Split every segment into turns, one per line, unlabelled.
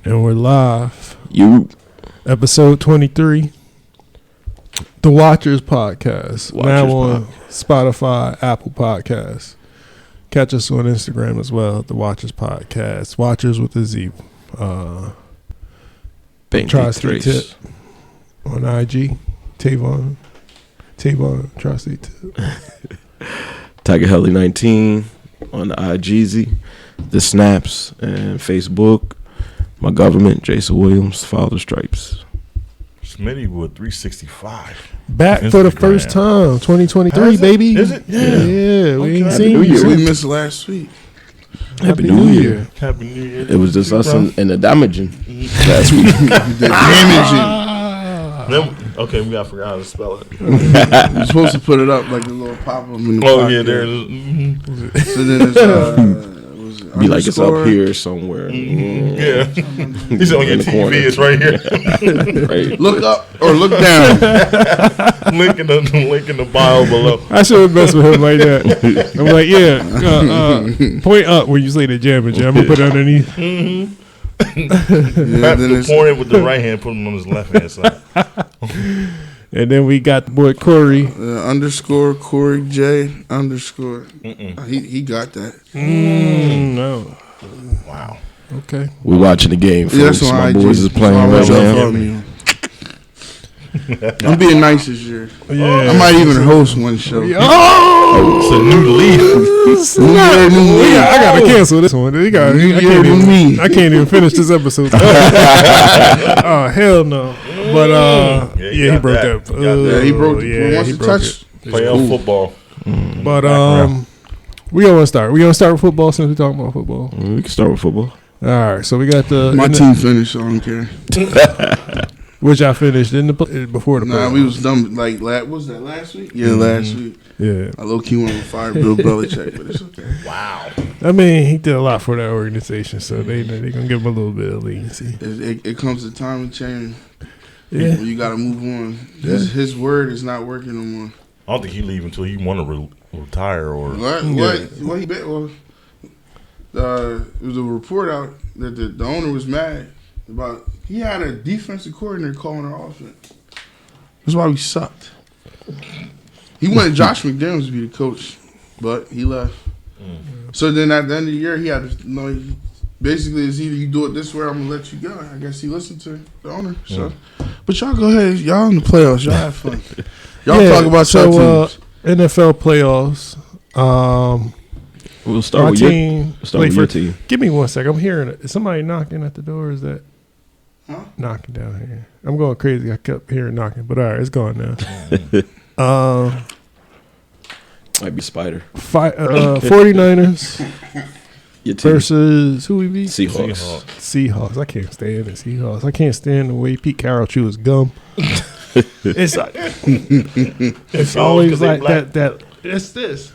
And we're live.
Episode 23. The Watchers Podcast. Now on Spotify, Apple Podcasts. Catch us on Instagram as well. The Watchers Podcast. Watchers with a Z. Tri-State Tip on IG. Tavon Tri-State Tip.
Tiger Helly 19 on the IGZ, the Snaps, and Facebook. My government, Jason Williams, follow the stripes.
Smitty with 365.
Back
Instagram.
for the first time, 2023, baby.
Is it?
Yeah. We ain't seen
New
you.
Year.
We missed last week.
Happy New Year.
Happy New Year.
It was just us and the damaging last week.
The damaging.
Okay, we gotta figure out how to spell it.
You're supposed to put it up like a little pop-up in the pocket.
Yeah, there it is. Mm-hmm.
So then it's
Be like it's up here somewhere.
Yeah. He's on your TV.
Corner.
It's right here.
Right.
look up or look down.
link in the bio below.
I should have messed with him like that. I'm like, point up when you say the jam. I'm going to put it underneath.
Mm-hmm.
Yeah, then it's
Pouring it with the right hand, put him on his left hand side.
And then we got the boy Corey.
underscore Corey J underscore. He got that.
No.
Wow.
Okay.
We're watching the game,
Yeah,
folks.
that's
My
on
boys
IG.
is playing right now.
I'm being nice this year.
Yeah.
I might even host one show.
It's a new leaf.
New year, new me.
I gotta cancel this one. I can't even finish this episode. Oh hell no! But
Yeah,
he broke that.
Yeah, he broke. Once
he
he
broke
touched.
Playoff football.
But we gonna start. We gonna start with football since we talking about football.
We can start with football.
All right, so we got
My team finished, so I don't care.
which I finished in the before the.
Nah,
playoffs.
we was done. Like, what was that last week? Yeah, last week.
Yeah,
I low key want to fire Bill Belichick, but it's okay.
Wow.
I mean he did a lot for that organization, so they gonna give him a little bit of leniency.
It comes to time to change.
Yeah,
You got to move on. His word is not working no more.
I don't think he leave until he want to retire or.
What he bet? Well, there was a report out that the owner was mad about. He had a defensive coordinator calling our offense. That's why we sucked. He wanted Josh McDaniels to be the coach, but he left. So then at the end of the year, he had to know. Basically, it's either you do it this way or I'm going to let you go. I guess he listened to the owner. So, But y'all go ahead. Y'all in the playoffs. Y'all have fun. Y'all talk about your teams.
NFL playoffs.
We'll start
My
with
team.
your team.
Give me 1 second. I'm hearing it. Is somebody knocking at the door? Is that knocking down here? I'm going crazy. I kept hearing knocking, but all right, it's gone now.
Might be Spider.
49ers
Your team.
versus who we beat?
Seahawks.
I can't stand the Seahawks. I can't stand the way Pete Carroll chews gum. It's like, it's always like that. It's this.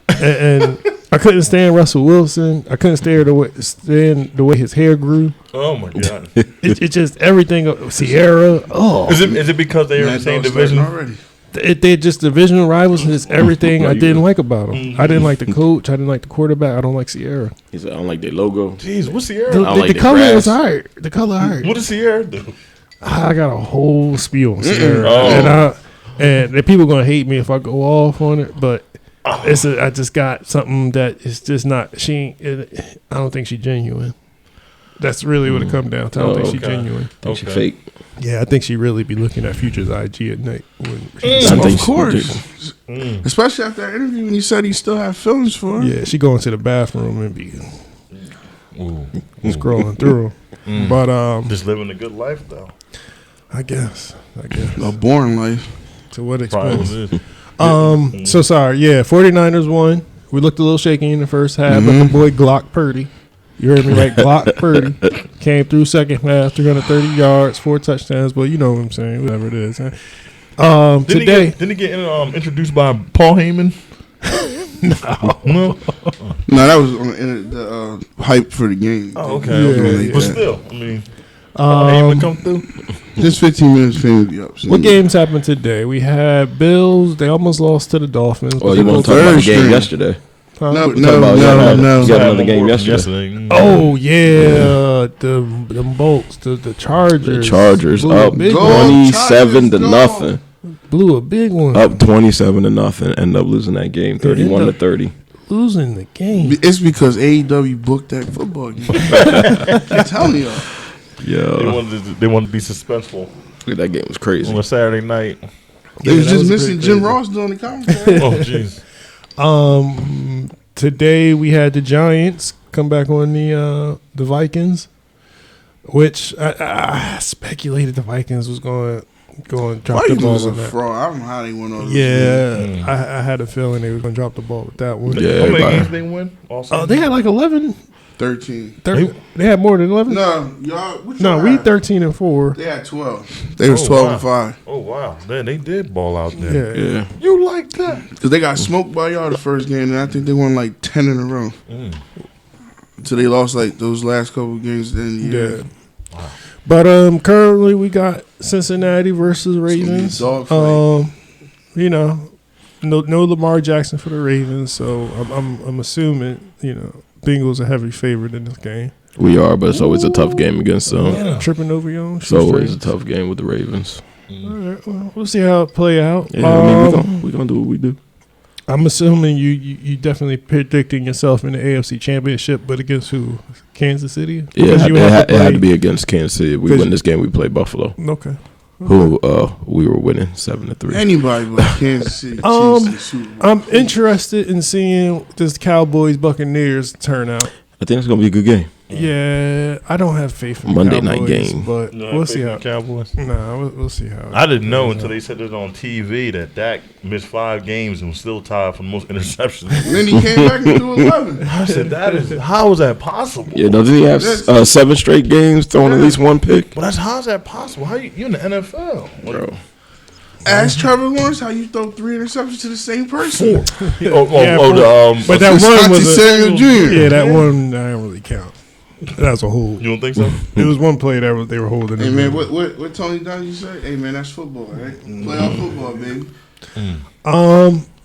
And I couldn't stand Russell Wilson. I couldn't stand the way his hair grew.
Oh my God!
It just everything. Sierra. Oh,
Is it because they are in the same division
already?
they're just divisional rivals, and it's everything I didn't like about them. I didn't like the coach. I didn't like the quarterback. I don't like Sierra.
He said, I don't like their logo.
Jeez, what's Sierra?
The color is hard. The color hard.
What does Sierra do?
I got a whole spiel on Sierra, and people gonna hate me if I go off on it, but. I just got something that is just not. I don't think she's genuine. That's really what it comes down to. I don't think she's genuine.
I think she fake.
Yeah, I think she really be looking at Future's IG at night.
Of course. Especially after that interview when he said he still had feelings for her.
Yeah, she go into the bathroom and be scrolling through. But
Just living a good life though.
I guess
A boring life.
to what
Probably
extent?
what it is.
So sorry. Yeah, 49ers won. We looked a little shaky in the first half, but the boy Glock Purdy. You heard me right, Glock Purdy came through second half, 330 yards, 4 touchdowns. But you know what I'm saying, whatever it is. Huh?
Didn't he get introduced by Paul Heyman? No.
No, that was on the hype for the game.
Oh, okay.
Yeah.
But still, I mean, Paul Heyman come through.
Just 15 minutes for him to be up.
What games happened today? We had Bills. They almost lost to the Dolphins.
Oh, you want to talk about the game yesterday?
Huh?
No.
You got another game yesterday.
Oh yeah, the Bolts, the Chargers.
The Chargers
blew
up 27-0.
Blew a big one.
Up 27-0. End up losing that game, 31-30.
Losing the game.
It's because AEW booked that football game. I'm telling y'all.
Yeah,
They wanted to be suspenseful.
that game was crazy.
On a Saturday night.
They was just missing Jim Ross doing the commentary.
Oh, jeez.
Today we had the Giants come back on the Vikings, which I speculated the Vikings was going to drop the ball on that.
Fraud. I don't know how they went on.
Yeah, I had a feeling they were going to drop the ball with that one.
Yeah,
How many games they win?
They had like 11.
13.
They had more than 11.
No, y'all.
No, we 13-4.
They had 12. They was 12-5.
Oh wow, they did ball out there.
Yeah.
You like that?
Because they got smoked by y'all the first game, and I think they won like 10 in a row. So they lost like those last couple games in the year.
Yeah. Wow. But currently we got Cincinnati versus Ravens. No Lamar Jackson for the Ravens, so I'm assuming Bengals a heavy favorite in this game.
We are, but it's always a tough game against them.
Tripping over your own.
It's always a tough game with the Ravens.
All right, well, we'll see how it play out.
Yeah, we're gonna do what we do.
I'm assuming you definitely predicting yourself in the AFC Championship, but against who? Kansas City?
Yeah, it had to be against Kansas City. If we win this game, we play Buffalo.
Okay.
Who we were winning 7-3.
Anybody but Kansas City.
I'm interested in seeing this Cowboys Buccaneers turn out.
I think it's gonna be a good game.
Yeah, I don't have faith in
Monday
the Cowboys,
night game,
but we'll see how.
Cowboys.
Nah, we'll see how.
I didn't know until they said it on TV that Dak missed 5 games and was still tied for the most interceptions.
And then he came back and threw 11.
I said, how is that possible?
Yeah, doesn't he have 7 straight games throwing at least one pick?
But how's that possible? How you're in the NFL,
Bro.
Ask Trevor Lawrence how you throw 3 interceptions to the same person.
But that one was
Samuel Jr.
Yeah, that one I don't really count. That's a hold.
You don't think so?
It was one play that they were holding.
Hey man, what Tony Dungy say? Hey man, that's football, right? Playoff football, baby.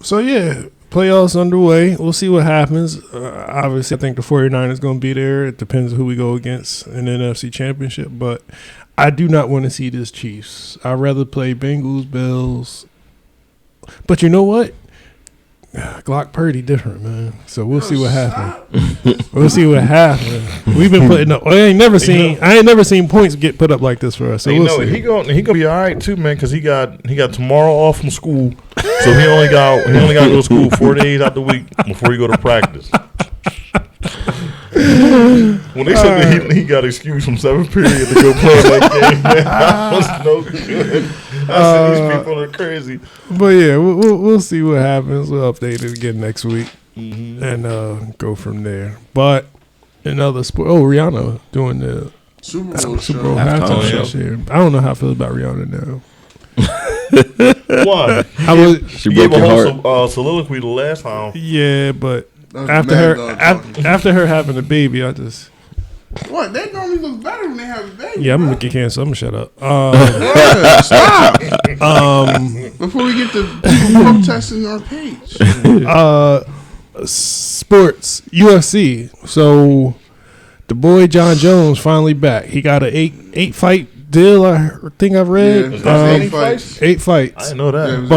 So yeah, playoffs underway. We'll see what happens. Obviously, I think the 49ers going to be there. It depends on who we go against in the NFC Championship, but I do not want to see this Chiefs. I'd rather play Bengals, Bills. But you know what? Glock Purdy different, man. So we'll see what happens. We'll see what happens. We've been putting up. I ain't never seen points get put up like this for us. So we'll see.
He gonna be all right too, man, because he got tomorrow off from school, so he only got to go to school 4 days out the week before he go to practice. When they said that he got excused from 7th period to go play that game, man, that was no good. I said these people are crazy.
But yeah, we'll see what happens. We'll update it again next week and go from there. But in other sport, Rihanna doing the
Super Bowl
halftime show. I don't know how I feel about Rihanna now.
Why?
She broke your heart.
Soliloquy the last time.
Yeah, but after her having a baby, I just.
What? They normally look better when they have a baby.
Yeah, I'm gonna get canceled. I'm gonna shut up.
Stop. Before we get to people protesting our page.
Sports UFC. So the boy John Jones finally back. He got an 8 fight deal. I think I've read.
Yeah, 8 fights.
8 fights.
I didn't know that.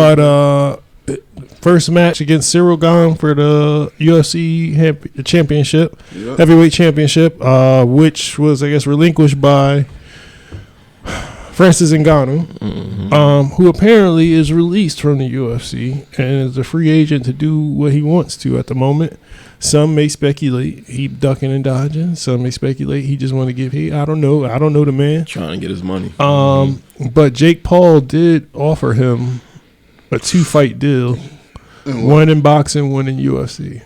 But first match against Cyril Gane for the UFC championship, heavyweight championship, which was, I guess, relinquished by Francis Ngannou, who apparently is released from the UFC and is a free agent to do what he wants to at the moment. Some may speculate he ducking and dodging. Some may speculate he just want to give heat. I don't know. I don't know the man.
Trying to get his money.
But Jake Paul did offer him a 2-fight deal. One in boxing, one in UFC.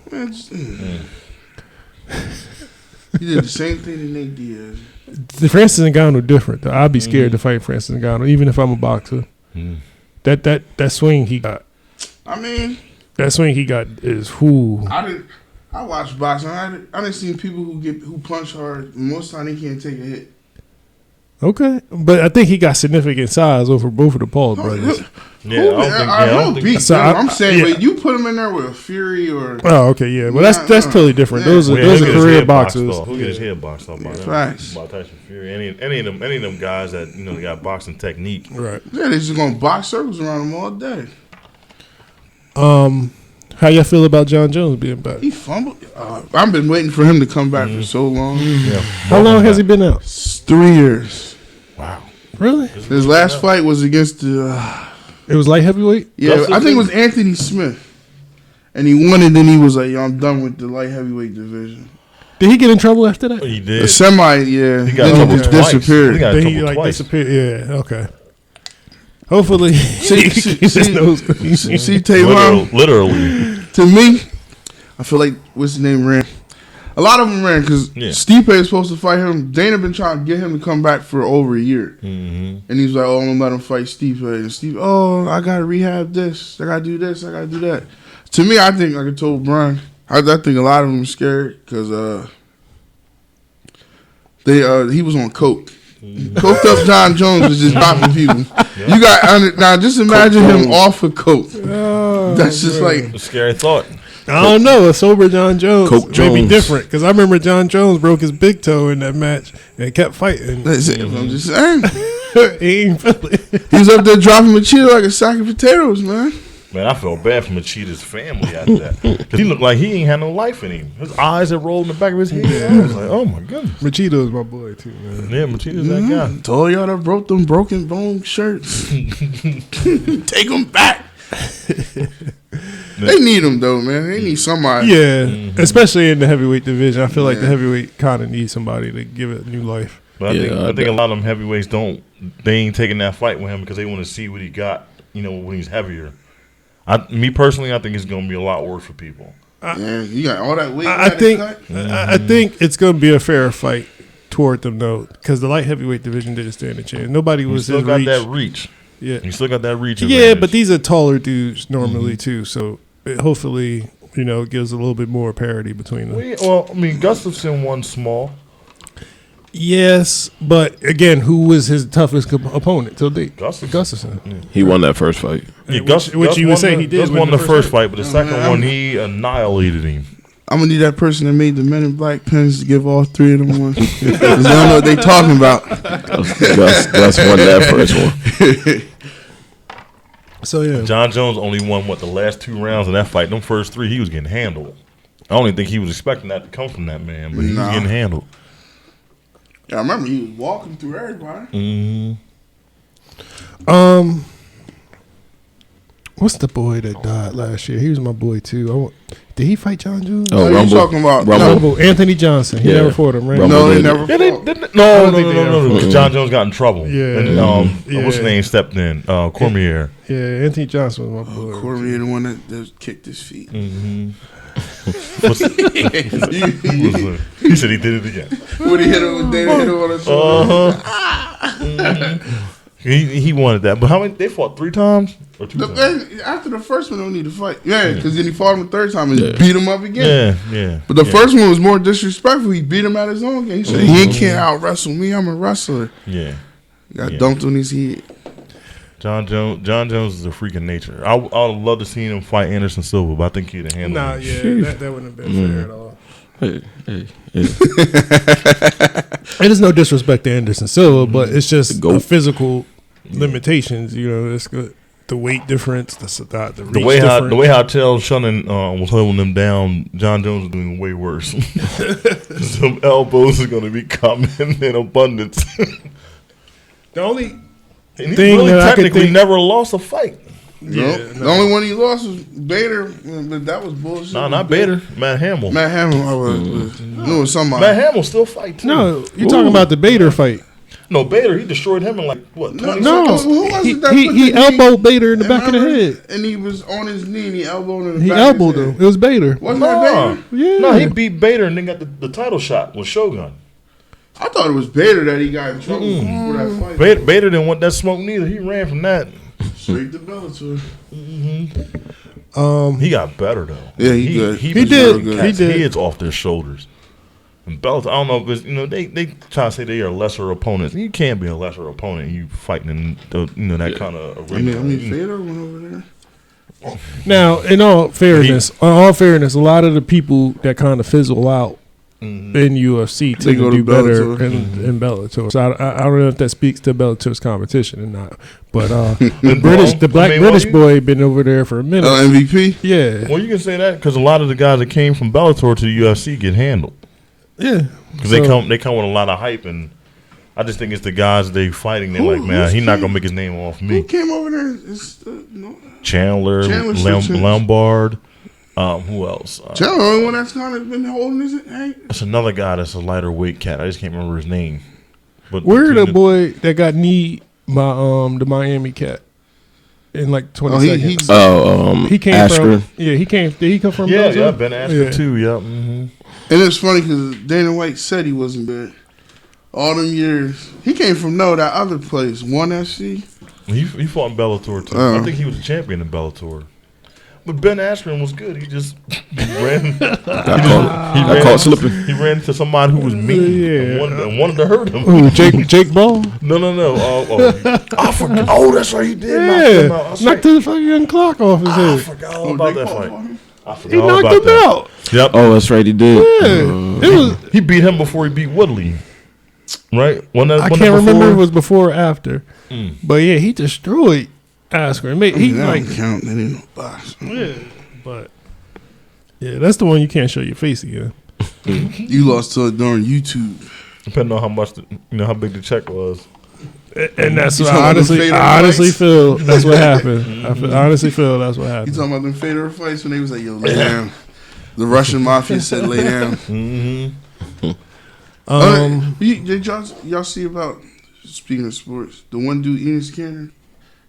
He did the same thing that Nate Diaz.
The Francis Ngannou different. Though. I'd be scared to fight Francis Ngannou, even if I'm a boxer. That swing he got.
I mean,
that swing he got is who.
I watch boxing. I didn't see people who punch hard. Most time they can't take a hit.
Okay, but I think he got significant size over both of the Paul brothers.
He'll beat
So
them. I'm saying,
yeah.
but you put him in there with a Fury or
Oh, okay, yeah. Well, that's totally different.
Yeah.
Those are career boxers.
Who get his head boxed off by them?
Facts.
By Tyson Fury. Any of them guys that they got boxing technique.
Right.
Yeah, they just gonna box circles around him all day.
How y'all feel about John Jones being back?
He fumbled. I've been waiting for him to come back for so long.
Yeah.
How long has he been out?
3 years.
Wow.
Really?
His last fight was against the.
It was light heavyweight?
Yeah, I think it was Anthony Smith. And he won it, then he was like, yo, I'm done with the light heavyweight division.
Did he get in trouble after that?
He did.
The semi, yeah.
He got
then
trouble
he just
twice.
disappeared.
He got
Then
trouble
he
twice.
disappeared. Yeah, okay. Hopefully,
See, Tavon,
Literally.
to me, I feel like, what's his name, ran. A lot of them ran because Stipe is supposed to fight him. Dana been trying to get him to come back for over a year.
Mm-hmm.
And he's like, oh, I'm going to let him fight Stipe. And Stipe, oh, I got to rehab this. I got to do this. I got to do that. To me, I think, like I told Brian, I think a lot of them are scared because he was on coke. Coked up John Jones was just dropping people. Yep. You got now. Just imagine him off of coke. That's just like
a scary thought.
I don't know. A sober John Jones
Coke
may be
Jones.
different because I remember John Jones broke his big toe in that match and kept fighting.
that's it. I'm just saying.
He ain't feel it.
He was up there dropping Machida like a sack of potatoes, man.
Man, I felt bad for Machida's family after that. 'Cause he looked like he ain't had no life in him. His eyes had rolled in the back of his head. I was like, oh my goodness.
Machida is my boy too, man.
Yeah, Machida's that guy.
Told y'all that broke them broken bone shirts. Take them back. They need them though, man. They need somebody.
Yeah, especially in the heavyweight division. I feel like the heavyweight kind of needs somebody to give it new life.
But I think a lot of them heavyweights they ain't taking that fight with him because they want to see what he got, when he's heavier. Me personally, I think it's going to be a lot worse for people.
Yeah, you got all that weight.
I think it's going to be a fair fight toward them though, because the light heavyweight division didn't stand a chance. Nobody was
still
his
got
reach.
that reach.
Yeah,
you still got that reach.
Yeah,
advantage.
but these are taller dudes normally too, so it hopefully it gives a little bit more parity between them.
Well, I mean, Gustafson won small.
Yes, but again, who was his toughest opponent till date? Gustafson.
He won that first fight.
Yeah,
which you would say he did.
Gus won the first fight, but the second one he annihilated him.
I'm gonna need that person that made the Men in Black pins to give all 3 of them one. Because they don't know what they talking about.
Gus won that first one.
So yeah,
John Jones only won the last 2 rounds of that fight. Them first 3, he was getting handled. I don't even think he was expecting that to come from that man, but he was getting handled.
Yeah, I remember he was walking through everybody.
Mm-hmm.
What's the boy that died last year? He was my boy too. Did he fight John Jones?
Oh,
you talking about
Rumble. Anthony Johnson. He never fought him, right?
No, they never.
No. John Jones got in trouble.
Yeah.
And, what's his name stepped in? Cormier.
Yeah, Anthony Johnson was my boy.
Cormier, the one that kicked his feet.
Mm-hmm. He said he did it again.
When he hit him with Dana, hit him on the shoulder.
He wanted that, but how many? They fought 3 times or 2 times?
After the first one, they don't need to fight. Yeah, because then he fought him the third time and beat him up again.
Yeah.
But the first one was more disrespectful. He beat him at his own game. He said, he can't out wrestle me. I'm a wrestler.
Yeah.
He got dumped on his head.
John Jones is a freak of nature. I would love to see him fight Anderson Silva, but I think he'd have handled him.
That wouldn't have been fair at all.
Hey.
It is no disrespect to Anderson Silva, but it's just a physical limitations. It's good. The weight difference, the reach difference.
The way how Chael Sonnen was holding them down, John Jones was doing way worse. Some elbows are going to be coming in abundance.
The only
and he really technically never lost a fight.
Yeah, the only one he lost was Bader, but that was bullshit.
No, not Bader. Matt Hamill.
Knew it was somebody.
Matt Hamill still fight too.
No, you're talking about the Bader fight.
No, Bader, he destroyed him in 20 seconds.
Who was it that
he elbowed Bader in the back of the head.
And he was on his knee and he elbowed him in the
He
back
elbowed
of his
him.
head.
It was Bader.
Wasn't that Bader?
Yeah.
No, he beat Bader and then got the title shot with Shogun.
I thought it was Bader that he got in trouble for that fight.
Bader didn't want that smoke neither. He ran from that.
Straight to Bellator.
He got better though.
Yeah, he good.
He
did.
He did. Heads off their shoulders. And Bellator, I don't know, because they try to say they are lesser opponents. You can't be a lesser opponent. You fighting in that kind of arena.
I mean, Fedor went over there.
Now, in all fairness, a lot of the people that kind of fizzle out in UFC tend to do better in Bellator. So I don't know if that speaks to Bellator's competition or not. But the British boy been over there for a minute.
MVP?
Yeah.
Well, you can say that because a lot of the guys that came from Bellator to the UFC get handled.
Yeah.
Because they come with a lot of hype, and I just think it's the guys they fighting. They're like, man, he's not gonna make his name off me.
Who came over there?
Chandler Lombard. Who else?
Chandler, the only one that's kind of been holding his hand.
That's another guy that's a lighter weight cat. I just can't remember his name. But
where the boy that got kneed by the Miami cat in like 20 seconds?
He came Askren.
Did he come from?
Yeah, Ben Askren too. Yeah. Mm-hmm.
And it's funny because Dana White said he wasn't bad. All them years, he came from that other place, One FC.
He fought in Bellator too. I think he was a champion in Bellator. But Ben Askren was good. He just ran. Got caught slipping. He ran to somebody who was mean and wanted to hurt him.
Who, Jake Ball?
No. I forgot. Oh, that's right. He did.
Yeah, knocked the fucking clock off his head.
I forgot all about that fight.
He knocked him out.
Yep.
Oh, that's right. He did.
Yeah.
He beat him before he beat Woodley. Right?
I can't remember if it was before or after. But yeah, he destroyed Askren. He
don't count. That ain't no box.
Yeah, but yeah, that's the one you can't show your face again.
You lost to it during YouTube.
Depending on how much, how big the check was.
And that's what I honestly feel that's what happened. Honestly feel that's what happened.
You talking about them Fedor fights when they was like, yo, lay down. The Russian mafia said lay down. Did y'all see about, speaking of sports, the one dude, Enes Kanter,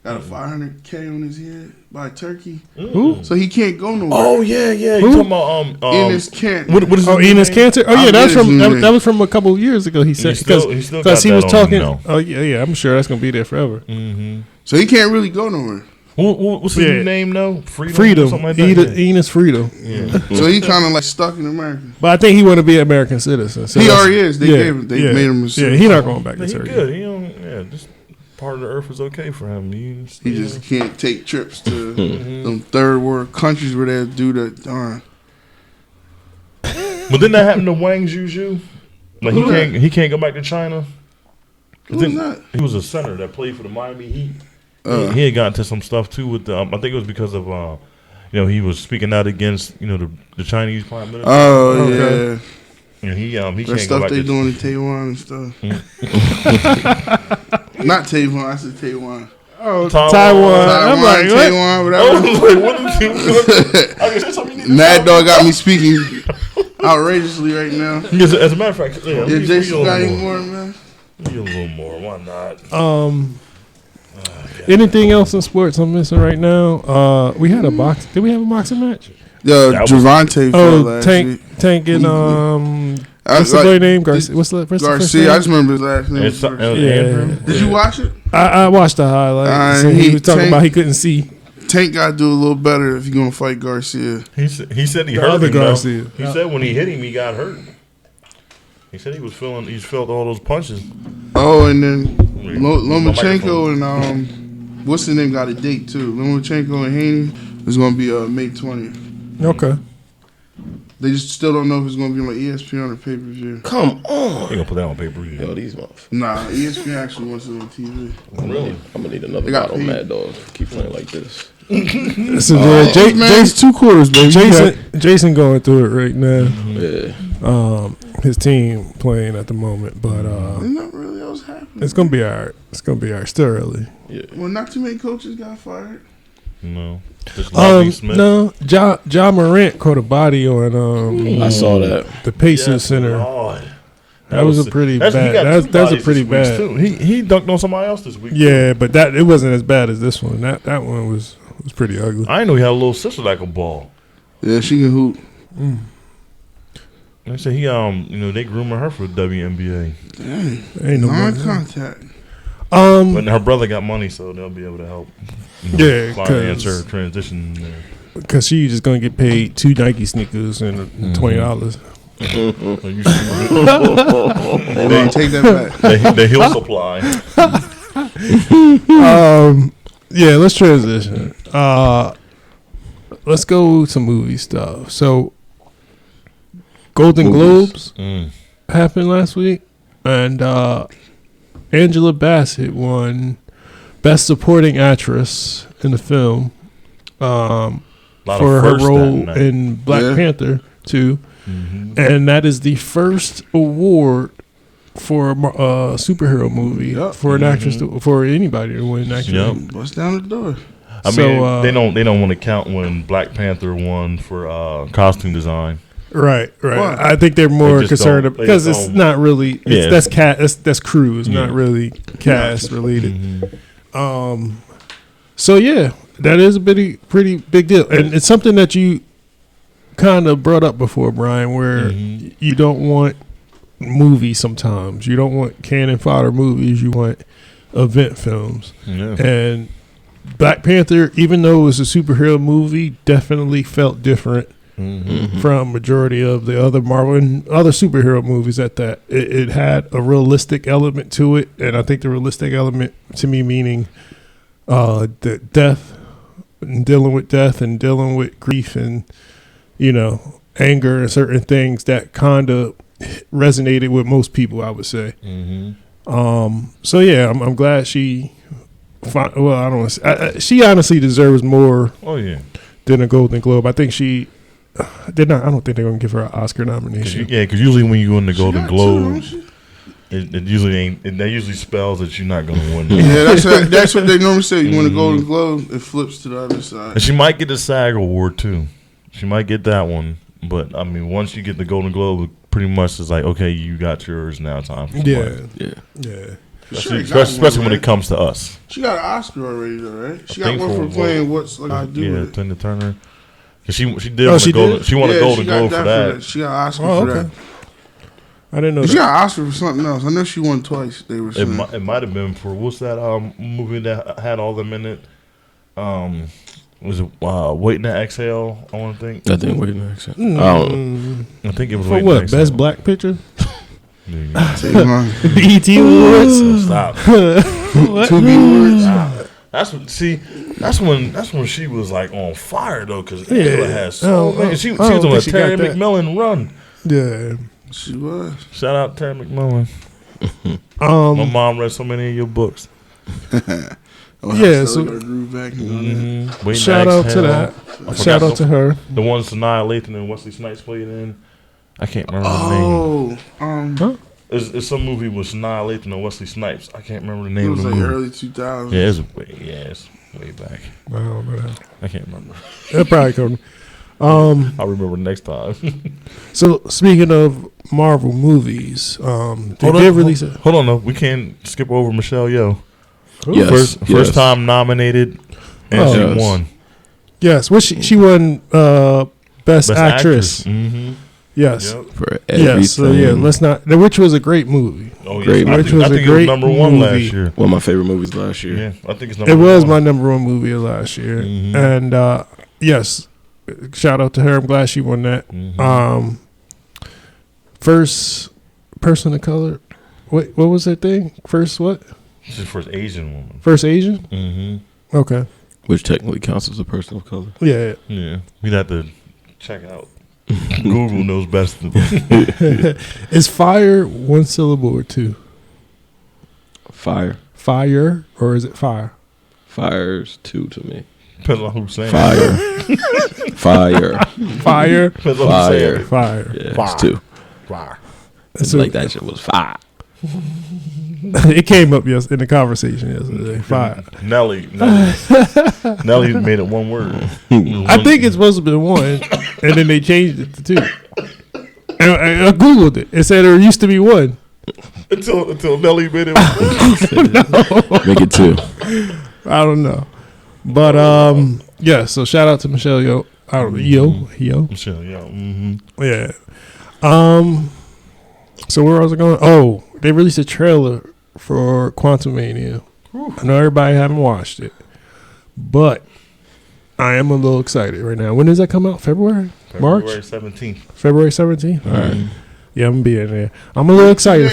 got a $500K on his head by Turkey.
Who?
So he can't go nowhere.
Oh yeah. You talking about
Enes Kanter.
What is
Enes Kanter? Oh yeah, that was from a couple of years ago. He said because he was talking. Oh yeah, I'm sure that's gonna be there forever.
So he can't really go nowhere.
What's his new name though?
Freedom.
Something like that.
Enes Freedom.
Yeah.
So he kind of like stuck in America.
But I think he want to be an American citizen. So
he already is. They made him a citizen.
Yeah, he's not going back to
He
Turkey.
good. He don't. This part of the earth is okay for him.
He just can't take trips to them third world countries where they do that. Darn.
But didn't that happen to Wang Zhuzhu? Like he can't go back to China.
Who's that?
He was a center that played for the Miami Heat. He had gotten into some stuff too with I think it was because of he was speaking out against the Chinese prime minister.
Oh yeah.
And he
that
can't
stuff
go back
they
to
doing in Taiwan and stuff. Not Taiwan, I said Taiwan.
Oh, Taiwan. I'm like,
Taiwan, whatever. Mad Dog got me speaking outrageously right now.
As a matter of fact,
Jason got any more, man?
Maybe a little more. Why not?
Anything else in sports I'm missing right now? We had a box. Did we have a boxing match?
Javante.
Tank and what's the boy name? Garcia. What's the
Garcia? I just remember his last name. Did you watch it?
I watched the highlights. He was talking about he couldn't see.
Tank got to do a little better if he's gonna fight Garcia.
He said he hurt him. Garcia. He said when he hit him, he got hurt. He said he felt all those punches.
Oh, and then Lomachenko and what's the name got a date too. Lomachenko and Haney is gonna be May 20th.
Okay.
They just still don't know if it's gonna be on ESPN or pay-per-view.
Come on.
They gonna put that on pay-per-view.
Yo, these motherfuckers.
Nah, ESPN actually wants it on TV.
Really?
I'm gonna need another bottle of Mad Dog. Keep playing like this.
Jason, 2 quarters, baby. Jason going through it right now.
Yeah.
His team playing at the moment, but
not really else happening.
It's gonna be alright. Still early.
Yeah.
Well, not too many coaches got fired.
No. Smith.
No. Ja Morant caught a body on
I saw that.
the Pacers Center.
Lord.
That was a pretty bad. That's a pretty bad.
Too. He dunked on somebody else this week.
Yeah, but it wasn't as bad as this one. That one was pretty ugly.
I didn't know he had a little sister that could ball.
Yeah, she can hoop.
They say they grooming her for the WNBA.
Dang.
Ain't no
non-contact.
But her brother got money, so they'll be able to help. Finance her transition there.
Because she's just gonna get paid 2 Nike sneakers and $20.
You
take that back.
The Hill Supply.
Yeah, let's transition. Let's go to movie stuff. So, Golden Globes happened last week, and Angela Bassett won Best Supporting Actress in the film for her role in Black Panther 2. And that is the first award for a superhero movie for an actress for anybody to win. Actually,
Bust down the door.
I mean, they don't want to count when Black Panther won for costume design.
Right.
What?
I think they're more concerned because it's not really. That's crew. It's not really cast related. So yeah, that is a pretty big deal, and it's something that you kind of brought up before, Brian, where you don't want movies sometimes. You don't want cannon fodder movies. You want event films. Yeah. And Black Panther, even though it was a superhero movie, definitely felt different from majority of the other Marvel and other superhero movies at that. It had a realistic element to it, and I think the realistic element to me meaning the death and dealing with death and dealing with grief and anger and certain things that kind of resonated with most people, I would say. So yeah, I'm glad she. Well, I don't want to. She honestly deserves more. Than a Golden Globe. I think she did not. I don't think they're gonna give her an Oscar nomination.
Because usually when you win the Golden Globe, it usually ain't. That usually spells that you're not gonna win.
That's what they normally say. You win a Golden Globe, it flips to the other side.
And she might get the SAG award too. She might get that one. But I mean, once you get the Golden Globe, it pretty much is like, okay, you got yours now. Time for
yeah.
Especially when it comes to us.
She got an Oscar already, though, right? She got one for playing What's Like I Do With It.
Tina Turner. She did. She won a Golden Globe for that.
She got an Oscar for that.
I didn't know.
She got an Oscar for something else. I know she won twice. They were saying
it might have been for what's that movie that had all them in it? Was it Waiting to Exhale? I want to think.
I think Waiting to Exhale.
I think it was
for
Waiting
what?
to Exhale.
Best Black Picture.
BET
Awards.
Stop.
2B Awards.
That's when she was like on fire though, because Angela has so many. She was on a Terry McMillan run.
Yeah,
she was.
Shout out Terry McMillan. My mom read so many of your books.
So shout out to that. Shout out to her.
The ones Sanaa Lathan and Wesley Snipes played in. I can't remember the name. It's some movie with Sanaa Lathan and Wesley Snipes. I can't remember the name of the movie.
Early 2000s.
Yeah, it's way back.
I don't know that.
I can't remember.
It probably come.
I'll remember next time.
So speaking of Marvel movies, hold
on, no, we can't skip over Michelle Yeoh.
Yes,
first time nominated, and she won.
Yes, she won Best Actress. Yes,
for everything.
Yes, so let's not. Which was a great movie.
Oh,
great.
I think it was number one last year.
One of my favorite movies last year.
Yeah, I think it's number
one. It was
one.
my number one movie of last year, and yes, shout out to her. I'm glad she won that. First person of color. Wait, what was that thing? First what?
She's the first Asian woman.
First Asian? Okay.
Which technically counts as a person of color.
Yeah. We'd have to check out. Google knows best.
Is fire one syllable or two?
Fire.
Fire, or is it fire?
Fire's two to me.
Depends on who's saying
fire. Fire.
Fire.
Depends on who's saying it.
Fire.
Yeah,
fire.
It's two.
Fire.
It's like that shit was fire.
It came up in the conversation yesterday. Fire.
Nelly made it one word.
I think it's supposed to be one, and then they changed it to two. And I Googled it. It said there used to be one.
Until Nelly made it one.
Make it two.
I don't know. But yeah, so shout out to Michelle Yeoh.
Michelle Yeoh.
Yeah. So where was I going? Oh, they released a trailer for Quantumania. I know everybody haven't watched it, but I am a little excited right now. When does that come out? February? March?
February
17th? All right. Yeah, I'm gonna be in there. I'm a little excited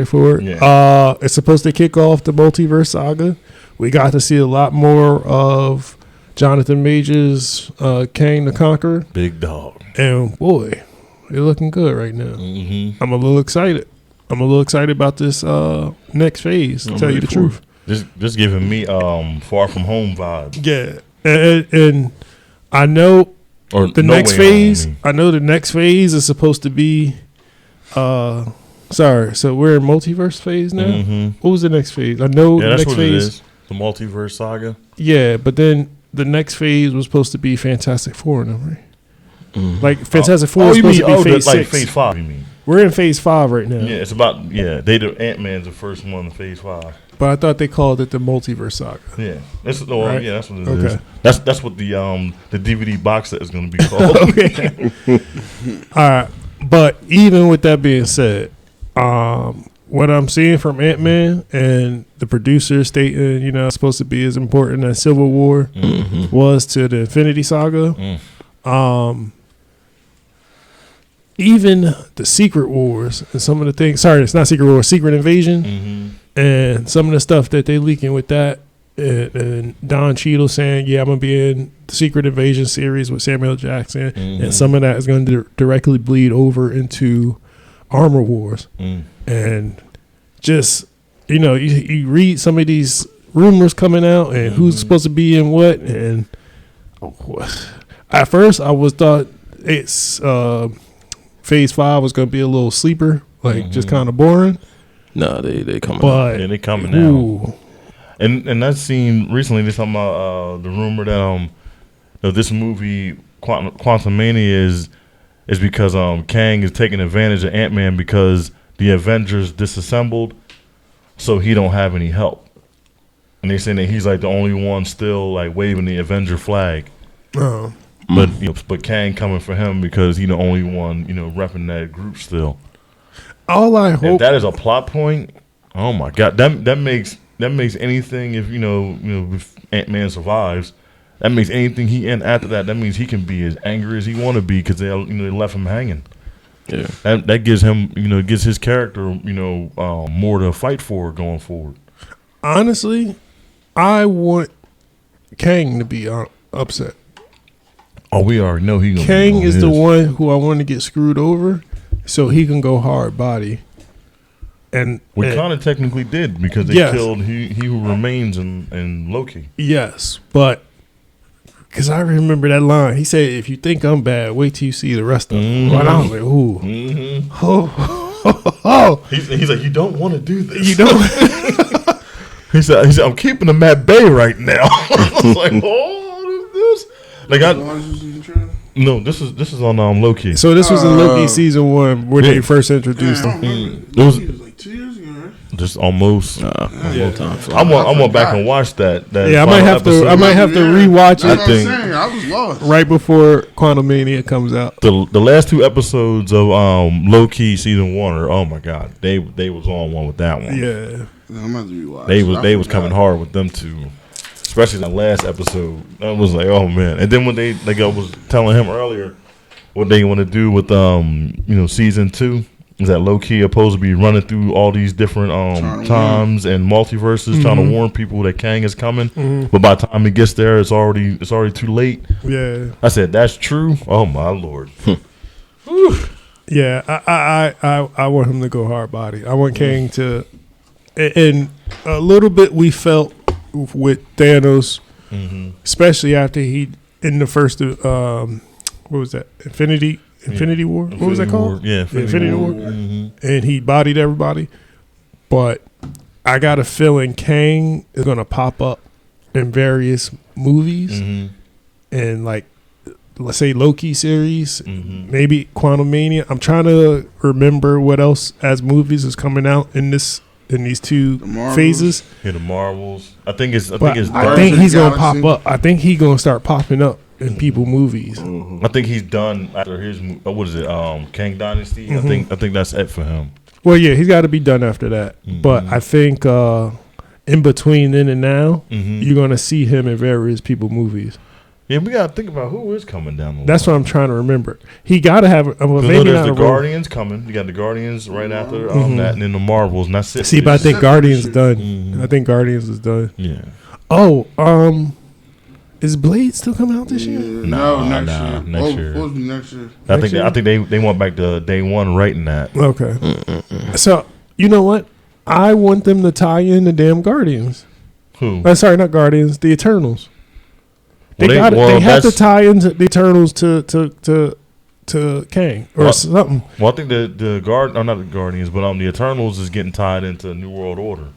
for it.
Yeah.
It's supposed to kick off the multiverse saga. We got to see a lot more of Jonathan Majors, Kang the Conqueror.
Big dog.
And boy, they're looking good right now.
Mm-hmm.
I'm a little excited. About this next phase, to tell you the truth.
Just giving me Far From Home vibes.
Yeah. And I know the next phase. I know the next phase is supposed to be so we're in multiverse phase now.
Mm-hmm.
What was the next phase? I know the
that's
next
what
phase.
It is. The multiverse saga.
Yeah, but then the next phase was supposed to be Fantastic Four, right?
Mm-hmm.
Like Fantastic Four is supposed to be phase 6.
Like phase 5, you mean?
We're in phase 5 right now.
Yeah, it's about Ant-Man's the first one in phase 5.
But I thought they called it the multiverse saga.
Yeah, that's what
Right?
That's what it is. That's what the DVD box set is going to be called.
Okay. All right, but even with that being said, what I'm seeing from Ant-Man and the producer stating, it's supposed to be as important as Civil War was to the Infinity Saga. Even the Secret Wars and some of the things. Sorry, it's not Secret Wars. Secret Invasion and some of the stuff that they leaking with that. And Don Cheadle saying, "Yeah, I'm gonna be in the Secret Invasion series with Samuel Jackson," and some of that is going to directly bleed over into Armor Wars. And just you read some of these rumors coming out and who's supposed to be in what. And at first, I thought it's phase 5 was going to be a little sleeper, like just kind of boring.
No, they coming.
But they coming out. And that scene recently, they're talking about the rumor that this movie Quantumania is because Kang is taking advantage of Ant-Man because the Avengers disassembled, so he don't have any help. And they're saying that he's like the only one still like waving the Avenger flag.
Oh.
But Kang coming for him because he the only one repping that group still.
All I hope
if that is a plot point. Oh my God, that makes anything if if Ant-Man survives. That makes anything he in after that. That means he can be as angry as he want to be because they left him hanging.
Yeah,
that gives him gives his character more to fight for going forward.
Honestly, I want Kang to be upset.
Oh, we already know he.
Kang is the one who I want to get screwed over, so he can go hard body. And
we kind of technically did because they killed he who remains in Loki.
Yes, but because I remember that line, he said, "If you think I'm bad, wait till you see the rest of them." Right, I was like, "Ooh, oh."
He's like, "You don't want to do this.
You don't."
He said, "I'm keeping him at bay right now." I was like, "Oh, this." Like no, this is on Loki.
So this was in Loki season 1 when they first introduced him.
It was like 2 years ago, right?
Just almost.
Time.
I want back and watch that.
Yeah, I might have to rewatch it.
I think I was lost
right before Quantumania comes out.
The last 2 episodes of Loki season 1 are, oh my God, they was on one with that one.
Yeah,
I'm about to rewatch.
They was coming hard with them 2. Especially that last episode, I was like, "Oh man!" And then when I was telling him earlier, what they want to do with season 2 is that Loki supposed to be running through all these different times and multiverses, trying to warn people that Kang is coming. But by the time he gets there, it's already too late.
Yeah,
I said that's true. Oh my Lord.
Yeah, I want him to go hard body. I want Kang to, and a little bit we felt with Thanos, especially after he in the first what was that Infinity War? What was that called?
Yeah,
Infinity War. And he bodied everybody. But I got a feeling Kang is gonna pop up in various movies and like let's say Loki series, maybe Quantumania. I'm trying to remember what else as movies is coming out in these 2 phases.
Yeah, the Marvels. I think he's
gonna pop up. I think he's gonna start popping up in people movies.
I think he's done after his what is it? Kang Dynasty. I think that's it for him.
Well, yeah, he's got to be done after that. But I think in between then and now, you're gonna see him in various people movies.
Yeah, we got to think about who is coming down the line.
That's what I'm trying to remember. He got to have. Well,
maybe there's the Guardians coming. You got the Guardians right after that, and then the Marvels. And that's it.
See, but I think Guardians is done. I think Guardians is done.
Yeah.
Oh, is Blade still coming out this year?
No, next year.
Next year.
Supposed to be next year.
I think they went back to day one writing that.
Okay. So you know what? I want them to tie in the damn Guardians.
Who?
Sorry, not Guardians. The Eternals. They
Well,
have to tie into the Eternals to Kang or something.
Well, I think not the Guardians, but the Eternals is getting tied into New World Order.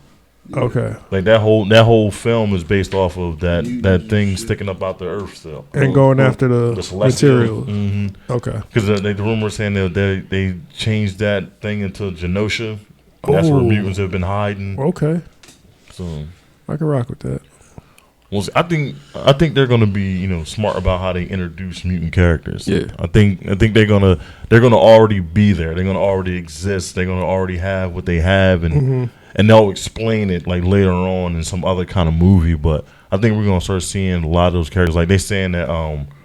Okay.
Like that whole film is based off of that thing sticking up out the earth still
and going after the material.
Mm-hmm.
Okay.
Because the rumors saying that they changed that thing into Genosha. That's where mutants have been hiding.
Okay.
So
I can rock with that.
Well, I think they're gonna be smart about how they introduce mutant characters.
Yeah.
I think they're gonna already be there. They're gonna already exist. They're gonna already have what they have, and they'll explain it like later on in some other kind of movie. But I think we're gonna start seeing a lot of those characters. Like they saying that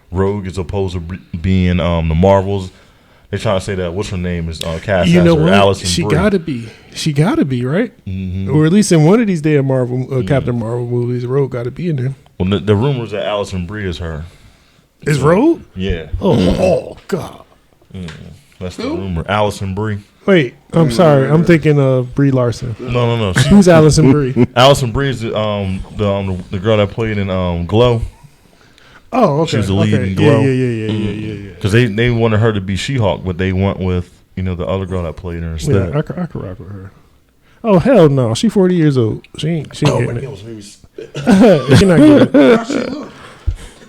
Rogue is supposed to being the Marvels. They're trying to say that what's her name is cast as her Allison
She
Brie.
She gotta be right, or at least in one of these damn Marvel Captain Marvel movies, Rogue got to be in there.
Well, the rumors that Allison Brie is her.
Is Rogue?
Yeah.
Oh God.
That's the rumor. Allison Brie.
Wait, I'm sorry. I'm thinking of Brie Larson.
No.
Who's Allison Brie?
Allison Brie is the girl that played in Glow.
Oh, okay.
She was the lead in Glow.
Yeah.
Because they wanted her to be She-Hulk, but they went with the other girl that played her instead.
Yeah, I could rock with her. Oh hell no, she 40 years old. She ain't getting it. She not getting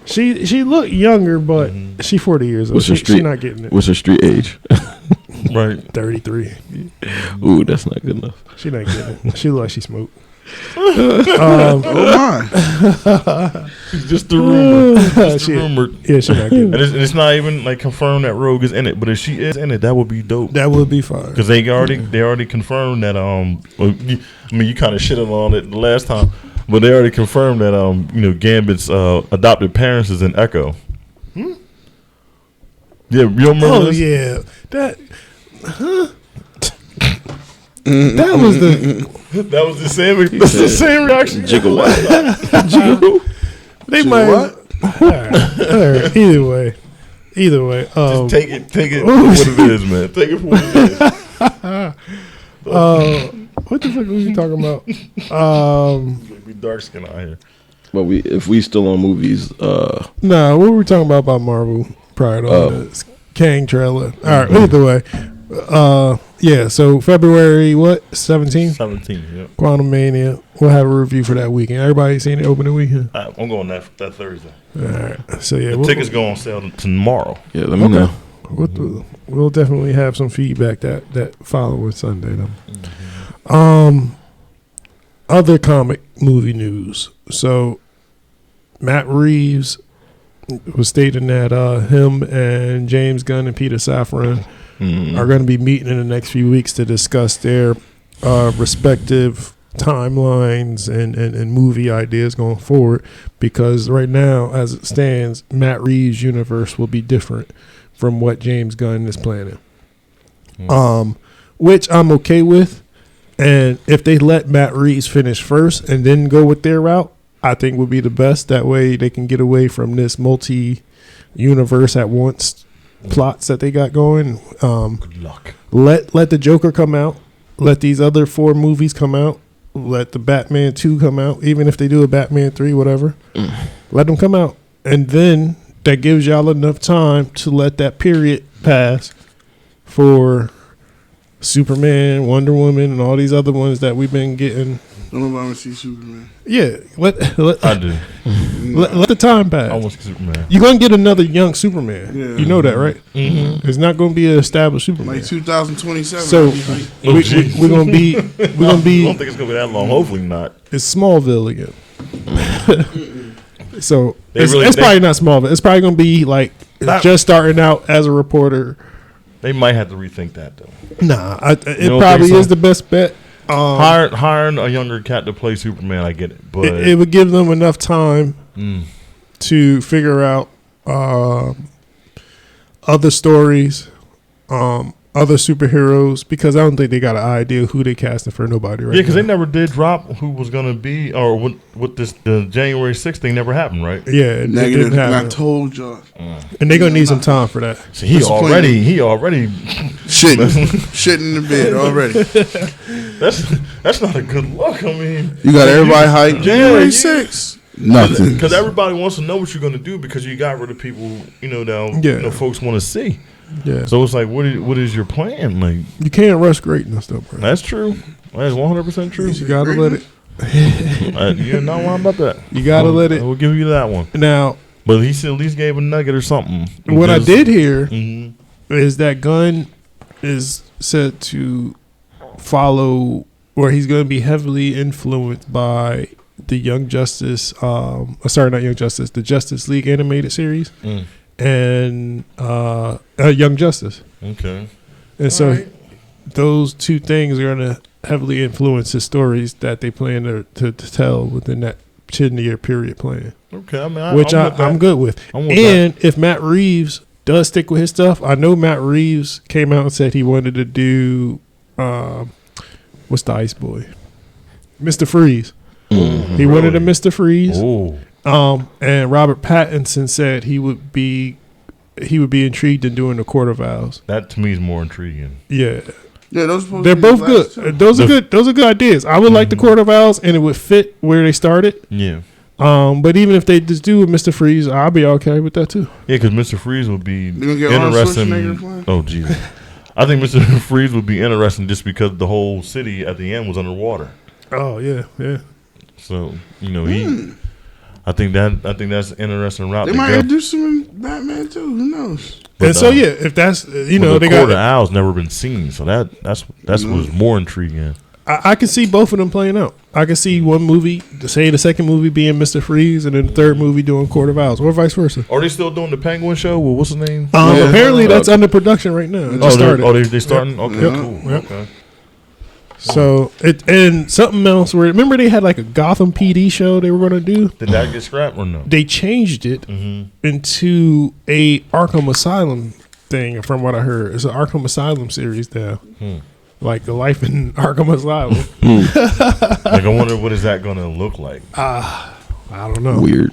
it. She look younger, but she 40 years old. She not getting it.
What's her street age?
Right,
33.
Ooh, that's not good enough.
She not getting it. She look like she smoked.
Oh my!
just the rumor. Just the rumor.
Yeah, she not getting it.
And it's not even like confirmed that Rogue is in it, but if she is in it, that would be dope.
That would be fine.
Because they already confirmed that you kind of shitted on it the last time, but they already confirmed that Gambit's adopted parents is in Echo. Yeah, you remember this?
Oh yeah, that. Huh? That was the same. That's the same reaction.
Jiggle what?
They might. What? All right. Either way.
Just take it for what it is, man. Take it for what it is.
What the fuck were you talking about?
We dark skin out here.
But if we still on movies,
nah, what were we talking about Marvel prior to all this? Kang trailer. All right. Either way. Yeah, so February 17th?
17, yeah.
Quantum Mania. We'll have a review for that weekend. Everybody seen it opening weekend?
I'm going that Thursday.
All right. So yeah,
the tickets go on sale tomorrow.
Yeah, let me know.
We'll definitely have some feedback that following Sunday though. Other comic movie news. So Matt Reeves was stating that him and James Gunn and Peter Safran are going to be meeting in the next few weeks to discuss their respective timelines and movie ideas going forward, because right now, as it stands, Matt Reeves' universe will be different from what James Gunn is planning, which I'm okay with. And if they let Matt Reeves finish first and then go with their route, I think would be the best. That way they can get away from this multi-universe at once plots that they got going.
Good luck.
Let the Joker come out. Let these other 4 movies come out. Let the Batman 2 come out. Even if they do a Batman 3, whatever. Let them come out. And then that gives y'all enough time to let that period pass for Superman, Wonder Woman, and all these other ones that we've been getting.
Don't nobody want to see Superman.
Yeah,
I do.
Let the time pass.
I want to see Superman.
You're gonna get another young Superman.
Yeah.
You know that, right?
Mm-hmm.
It's not gonna be an established Superman.
Like 2027.
So we're gonna be.
I don't think it's gonna be that long. Hopefully not.
It's Smallville again. So it's
really-
probably not Smallville. It's probably gonna be like just starting out as a reporter.
They might have to rethink that though.
Nah, it
don't
probably
think so?
is the best bet.
Hiring a younger cat to play Superman, I get it, but
It would give them enough time
to figure out other stories, other superheroes, because I don't think they got an idea who they casting for nobody right now.
Yeah, because they never did drop who was going to be, or what the January 6th thing never happened, right?
Yeah, it
Negative.
didn't happen.
I told y'all.
And they're going to need some time for that.
So he already
shitting in the bed already.
That's not a good look. I mean,
You got everybody hyped. January 6th. Nothing.
Because everybody wants to know what you're going to do because you got rid of people, now folks want to see.
Yeah.
So it's like, what is your plan? Like,
You can't rush greatness, though, bro.
that's true. That's 100% true.
You got to let it.
You're not lying about that.
You got to let it.
We'll give you that one.
Now,
But he still at least gave a nugget or something.
what I did hear
Mhm.
is that Gunn is said to follow, or he's going to be heavily influenced by the Young Justice, not Young Justice, the Justice League animated series, and Young Justice.
Okay.
And so those two things are going to heavily influence his stories that they plan to tell within that 10-year period plan.
Okay. I mean,
I'm good with. And if Matt Reeves does stick with his stuff, I know Matt Reeves came out and said he wanted to do, what's the Ice Boy? Mr. Freeze. He wanted a Mr. Freeze.
Oh.
And Robert Pattinson said he would be intrigued in doing the Court of Owls.
That to me is more intriguing.
Yeah.
Yeah,
they're both good. Those are good. Those are good ideas. I would like the Court of Owls, and it would fit where they started.
Yeah.
But even if they just do with Mr. Freeze, I'll be okay with that too.
Yeah, because Mr. Freeze would be
interesting.
Oh, Jesus. I think Mr. Freeze would be interesting just because the whole city at the end was underwater.
Oh yeah, yeah.
So I think that's an interesting route.
They might introduce him in Batman too. Who knows?
And so if that's
the
they
Court
got
of Owls never been seen, so that's what's more intriguing.
I can see both of them playing out. I can see one movie, say the second movie being Mr. Freeze, and then the third movie doing Court of Owls, or vice versa.
Are they still doing the Penguin show? Well, what's his name?
Apparently that's under production right now. It just started.
They starting? Okay,
Yep.
cool.
Yep.
Okay.
So and something else where remember they had like a Gotham PD show they were going to do.
Did that get scrapped or no?
They changed it into a Arkham Asylum thing. From what I heard, it's an Arkham Asylum series now. Like the life in Arkham Asylum.
Like I wonder what is that going to look like?
I don't know.
Weird.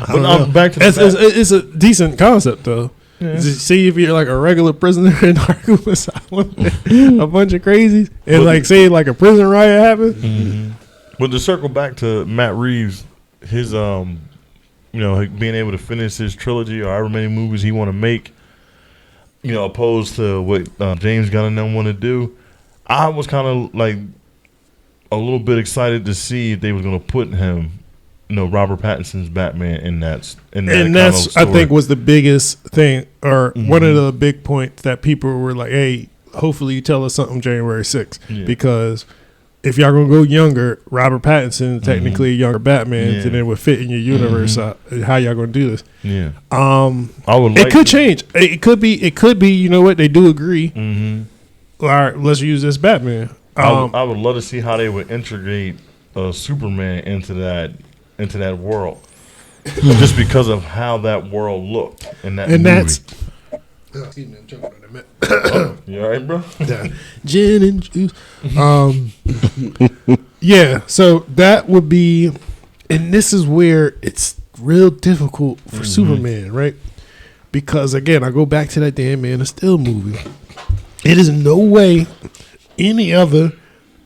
But back to
it's a decent concept though. Yeah. See if you're like a regular prisoner in Arkham Asylum, a bunch of crazies, and like say like a prison riot happened.
But to circle back to Matt Reeves, his being able to finish his trilogy or however many movies he want to make, opposed to what James Gunn and them want to do, I was kind of like a little bit excited to see if they was going to put him, Robert Pattinson's Batman in that
and that's
kind of
I think was the biggest thing, or one of the big points that people were like, "Hey, hopefully you tell us something January 6th because if y'all gonna go younger, Robert Pattinson is technically a younger Batman, and it would fit in your universe. How y'all gonna do this?
Yeah,
I would. It could change. It could be. It could be. You know what? They do agree. All right, let's use this Batman.
I would love to see how they would integrate Superman into that world, just because of how that world looked in that movie.
That's. Excuse me, I'm choking on a minute.
You all right, bro?
Yeah. Gin and juice. Yeah, so that would be, and this is where it's real difficult for Superman, right? Because again, I go back to that damn Man of Steel movie. It is no way any other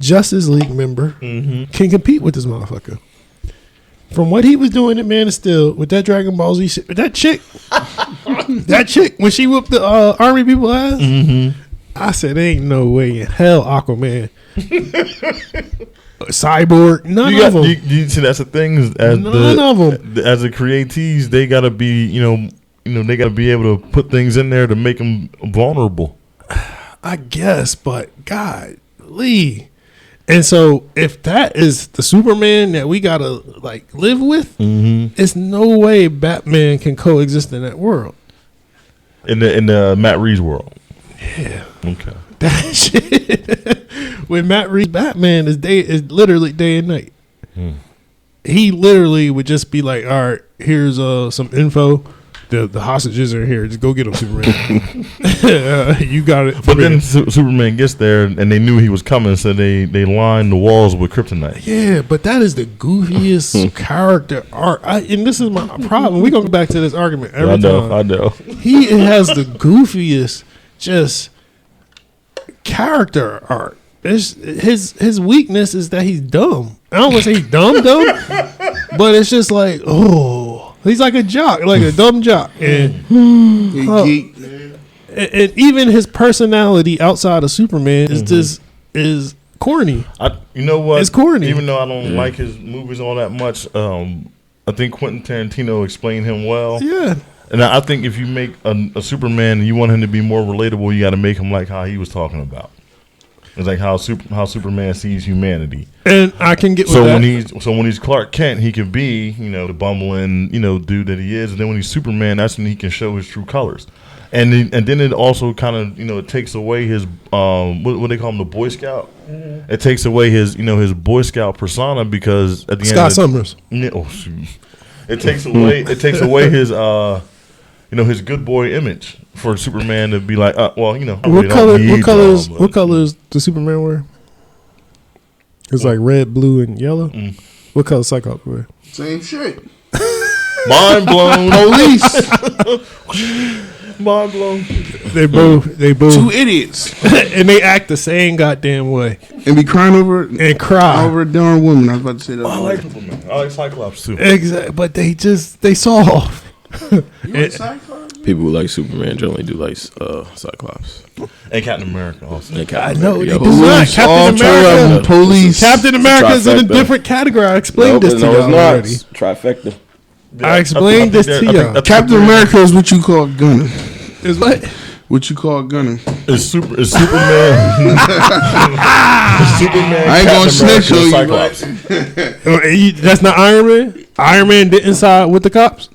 Justice League member can compete with this motherfucker. From what he was doing at Man of Steel with that Dragon Ball Z shit, that chick, when she whooped the army people ass, I said, ain't no way in hell Aquaman, Cyborg, none of them.
You see, that's the thing. As the creatives, they gotta be, they gotta be able to put things in there to make them vulnerable.
I guess, but golly. And so if that is the Superman that we gotta like live with, it's no way Batman can coexist in that world.
In the Matt Reeves world.
Yeah.
Okay.
That shit with Matt Reeves Batman is literally day and night.
he literally would just be like, all right, here's some info. The hostages are here. Just go get them, Superman. You got it.
But then Superman gets there, and they knew he was coming, so they lined the walls with kryptonite.
Yeah, but that is the goofiest character art. And this is my problem. We're going to go back to this argument every time.
I know.
He has the goofiest just character art. His weakness is that he's dumb. I don't want to say he's dumb, but it's just like, he's like a jock, like a dumb jock. And, and even his personality outside of Superman is corny.
You know what?
It's corny.
Even though I don't like his movies all that much, I think Quentin Tarantino explained him well.
Yeah.
And I think if you make a Superman and you want him to be more relatable, you got to make him like how he was talking about. It's like how Superman sees humanity, and I can get with that. When he's Clark Kent, he can be the bumbling dude that he is, and then when he's Superman, that's when he can show his true colors, and then it also kind of it takes away his what they call him, the Boy Scout. Mm-hmm. It takes away his his Boy Scout persona, because at the
Scott Summers.
It takes away his his good boy image for Superman to be like,
what colors does Superman wear? It's like red, blue, and yellow. What color Cyclops wear?
Same shit.
Mind blown.
Police.
Mind blown.
They both
two idiots,
and they act the same goddamn way,
and be crying over
over
a darn woman. I was about to say that.
I like Superman. I like Cyclops too.
Exactly, but they soft.
People who like Superman generally do like Cyclops
and Captain America also.
I know they do
not.
Captain America,
police.
Captain America is in a different category. I explained this to you already.
Trifecta.
Yeah, I explained this to you.
Captain America is what you call gunning.
Is what?
What you call gunning?
Is Superman? Superman.
I ain't gonna snitch on
you.
That's not Iron Man. Iron Man didn't side with the cops.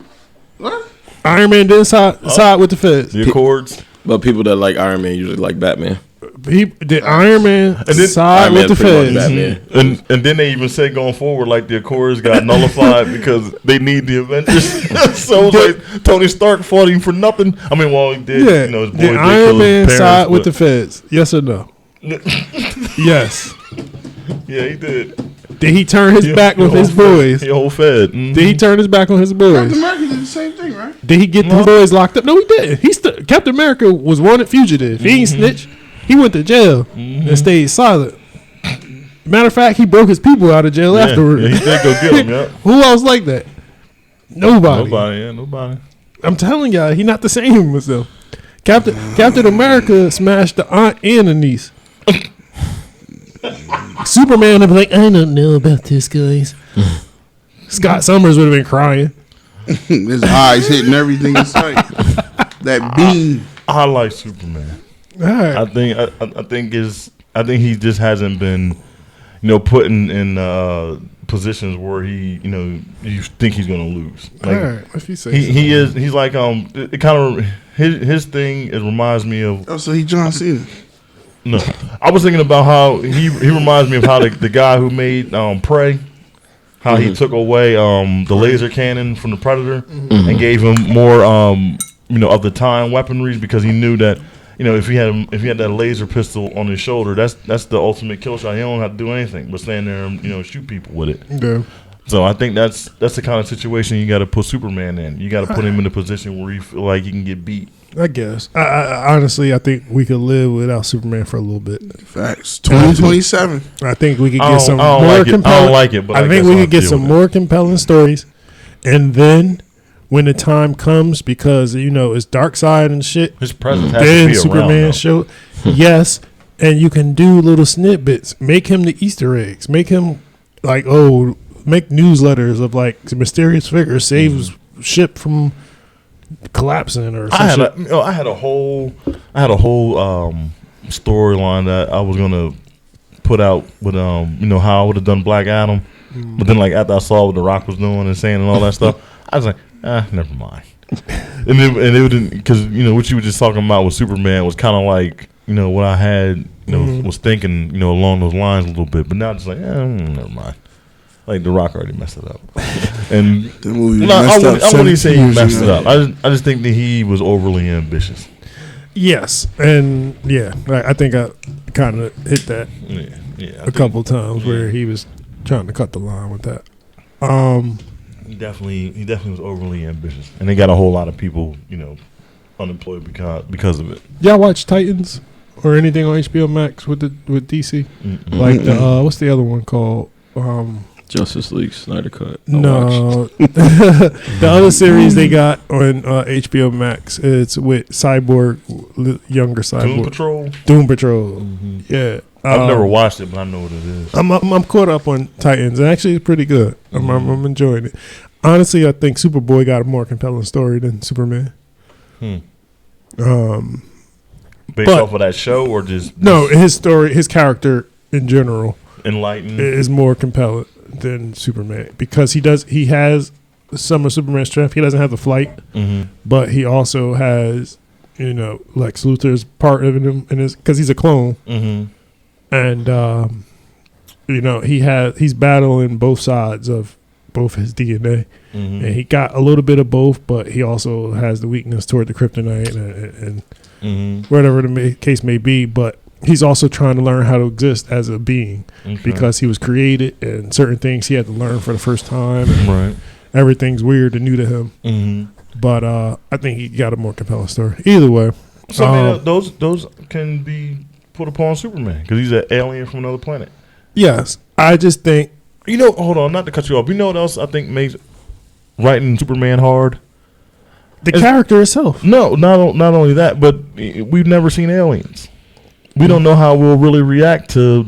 What?
Iron Man didn't side with the feds.
The Accords.
But people that like Iron Man usually like Batman.
Did Iron Man side with the feds?
And then they even said going forward, like the Accords got nullified because they need the Avengers. So like Tony Stark fought him for nothing. I mean, well, he did.
Yeah.
His boy
did Iron Man side with the feds? Yes or no? Yes.
Yeah, he did.
Did he turn his back on his boys?
He whole fed. Mm-hmm.
Did he turn his back on his boys?
Captain America did the same thing, right?
Did he get the boys locked up? No, he didn't. Captain America was wanted fugitive. He ain't snitch. He went to jail and stayed silent. Matter of fact, he broke his people out of jail afterwards.
Yeah, he did go get him. Yeah.
Who else like that? Nobody.
Nobody.
I'm telling y'all, he not the same as them. Captain America smashed the aunt and the niece. Superman would be like, I don't know about this, guys. Scott Summers would have been crying.
His eyes hitting everything in sight. That beam.
I like Superman.
All right.
I think he just hasn't been, put in positions where he, you think he's gonna lose. Like,
all right. If you say
he's like it kind of his thing. It reminds me of.
Oh, so he John Cena.
No, I was thinking about how he reminds me of how the guy who made Prey, how he took away the laser cannon from the Predator and gave him more of the time weaponry, because he knew that if he had that laser pistol on his shoulder, that's the ultimate kill shot. He don't have to do anything but stand there and shoot people with it.
Yeah.
So I think that's the kind of situation you got to put Superman in. You got to put him in a position where you feel like he can get beat.
I guess. I honestly, I think we could live without Superman for a little bit.
Facts. 2027.
I think we could get some more compelling.
I don't like it, but
I think we could get some more compelling stories, and then when the time comes, because it's Darkseid and shit,
his presence has
then
to be
Superman
around,
show. Yes, and you can do little snippets. Make him the Easter eggs. Make him make newsletters of like mysterious figure saves ship from collapsing or something.
I had a whole storyline that I was gonna put out with how I would have done Black Adam, but then like after I saw what The Rock was doing and saying and all that stuff, I was like, never mind. and it wouldn't, because what you were just talking about with Superman was kind of like what I had was thinking along those lines a little bit, but now it's like never mind. Like, The Rock already messed it up. And
The movie
I
messed up
wouldn't say he
17
messed
years
it up.
ago.
I just think that he was overly ambitious.
Yes, and I think I kind of hit that
Yeah.
a couple times where he was trying to cut the line with that.
He definitely was overly ambitious, and they got a whole lot of people, unemployed because of it.
Y'all watch Titans or anything on HBO Max with DC?
Mm-mm.
Like the what's the other one called?
Justice League Snyder Cut.
No, the other series they got on HBO Max. It's with Cyborg, younger Cyborg. Doom Patrol.
Mm-hmm.
Yeah,
I've never watched it, but I know what it is.
I'm caught up on Titans, and actually it's pretty good. I'm enjoying it. Honestly, I think Superboy got a more compelling story than Superman.
Based off of that show, or just
no, his story, his character in general,
enlightened
is more compelling than Superman because he has some of Superman's strength. He doesn't have the flight, but he also has Lex Luthor's part of him in his because he's a clone, and he's battling both sides of both his DNA, and he got a little bit of both, but he also has the weakness toward the kryptonite and whatever the case may be, but he's also trying to learn how to exist as a being because he was created and certain things he had to learn for the first time. And everything's weird and new to him. But I think he got a more compelling story. Either way.
So those can be put upon Superman because he's an alien from another planet.
Yes. I just think.
Hold on, not to cut you off. You know what else I think makes writing Superman hard?
The character itself.
No, not only that, but we've never seen aliens. We don't know how we'll really react to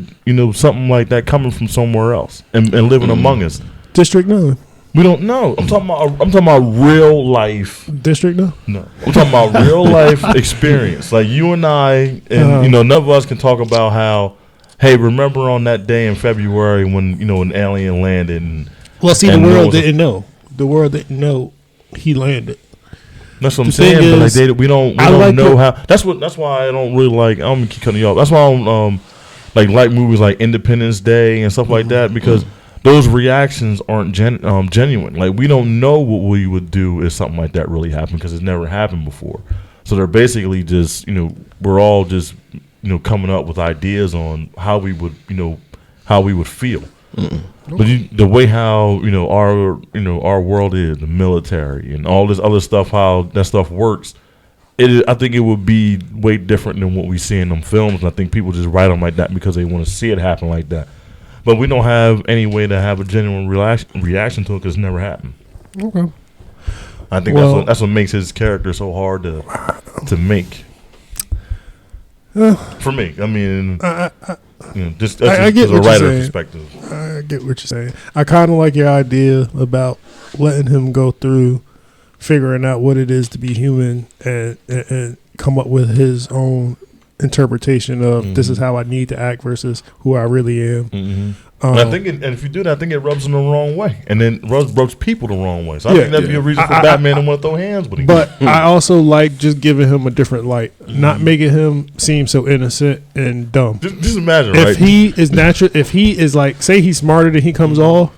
something like that coming from somewhere else and living among us.
District 9.
We don't know. I'm talking about real life.
District 9.
No, I'm talking about real life experience. Like you and I, and none of us can talk about how. Hey, remember on that day in February when an alien landed?
The world didn't know. The world didn't know he landed.
That's what I'm saying. But we don't know how. That's why I don't really like. I'm gonna keep cutting you off. That's why I don't like movies like Independence Day and stuff like that because those reactions aren't genuine. Like we don't know what we would do if something like that really happened because it's never happened before. So they're basically just we're all just coming up with ideas on how we would feel. But the way how our world is, the military and all this other stuff, how that stuff works, I think it would be way different than what we see in them films. And I think people just write them like that because they want to see it happen like that. But we don't have any way to have a genuine reaction to it because it's never happened.
Okay.
I think that's what makes his character so hard to make. For me, I mean, just
I get
a writer perspective.
I get what you're saying. I kind of like your idea about letting him go through figuring out what it is to be human and come up with his own interpretation of this is how I need to act versus who I really am.
I think, and if you do that, I think it rubs him the wrong way, and then rubs people the wrong way. So I think that'd be a reason for Batman to want to throw hands with him.
But I also like just giving him a different light, not making him seem so innocent and dumb.
Just imagine,
if he is natural, if he is like, say he's smarter than he comes off,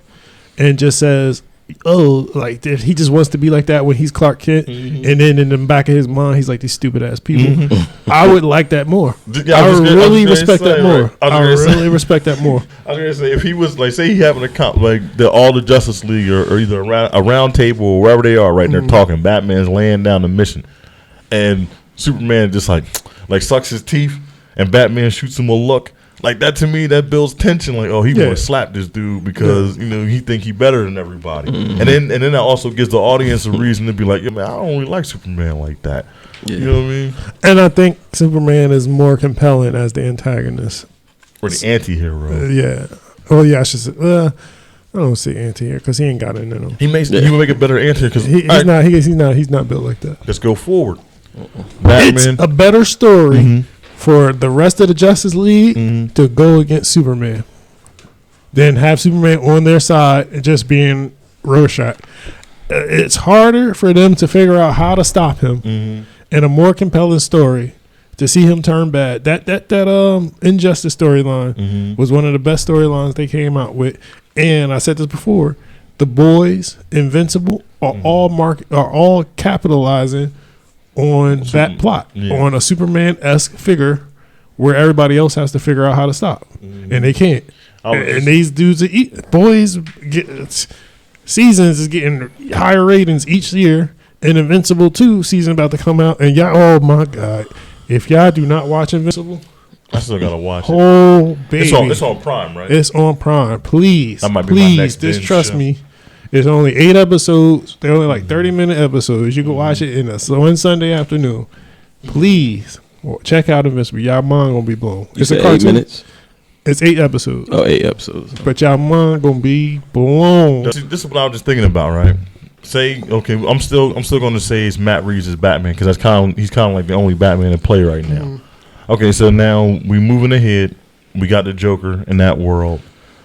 and just says, like if he just wants to be like that when he's Clark Kent, and then in the back of his mind he's like these stupid ass people. I would like that more. I would really respect that more. I really respect that more.
I was gonna say if he was like, say he having a comp like all the Justice League or either a round table or wherever they are, right? And they're talking. Batman's laying down the mission, and Superman just like sucks his teeth, and Batman shoots him a look. Like that to me, that builds tension. Like, he want to slap this dude because he think he better than everybody, and then that also gives the audience a reason to be like, man, I don't really like Superman like that. You know what I mean?
And I think Superman is more compelling as the antagonist
or the anti-hero.
I should say. I don't say anti-hero because he ain't got it in him.
He will make a better anti because
he's not built like that.
Let's go forward.
Batman. It's a better story. For the rest of the Justice League to go against Superman, then have Superman on their side and just being Rorschach. It's harder for them to figure out how to stop him, and a more compelling story to see him turn bad. That Injustice storyline was one of the best storylines they came out with, And I said this before, The Boys, Invincible are all capitalizing on that plot, on a Superman-esque figure where everybody else has to figure out how to stop, and they can't. And these dudes, Boys, seasons is getting higher ratings each year, and Invincible 2 season about to come out, and y'all, oh my God, if y'all do not watch Invincible,
I still gotta watch it.
Oh baby,
it's on Prime, right?
It's on Prime. Please,
that might be my next
just trust me. It's only 8 episodes. They're only like 30-minute episodes. You can watch it in one Sunday afternoon. Please check out Invincible. Y'all mind gonna be blown.
It's a cartoon. 8 minutes.
It's 8 episodes.
Oh, 8 episodes.
But y'all mind gonna be blown.
This is what I was just thinking about, right? Say, okay, I'm still going to say it's Matt Reeves as Batman because he's kind of like the only Batman in play right now. Okay, so now we moving ahead. We got the Joker in that world.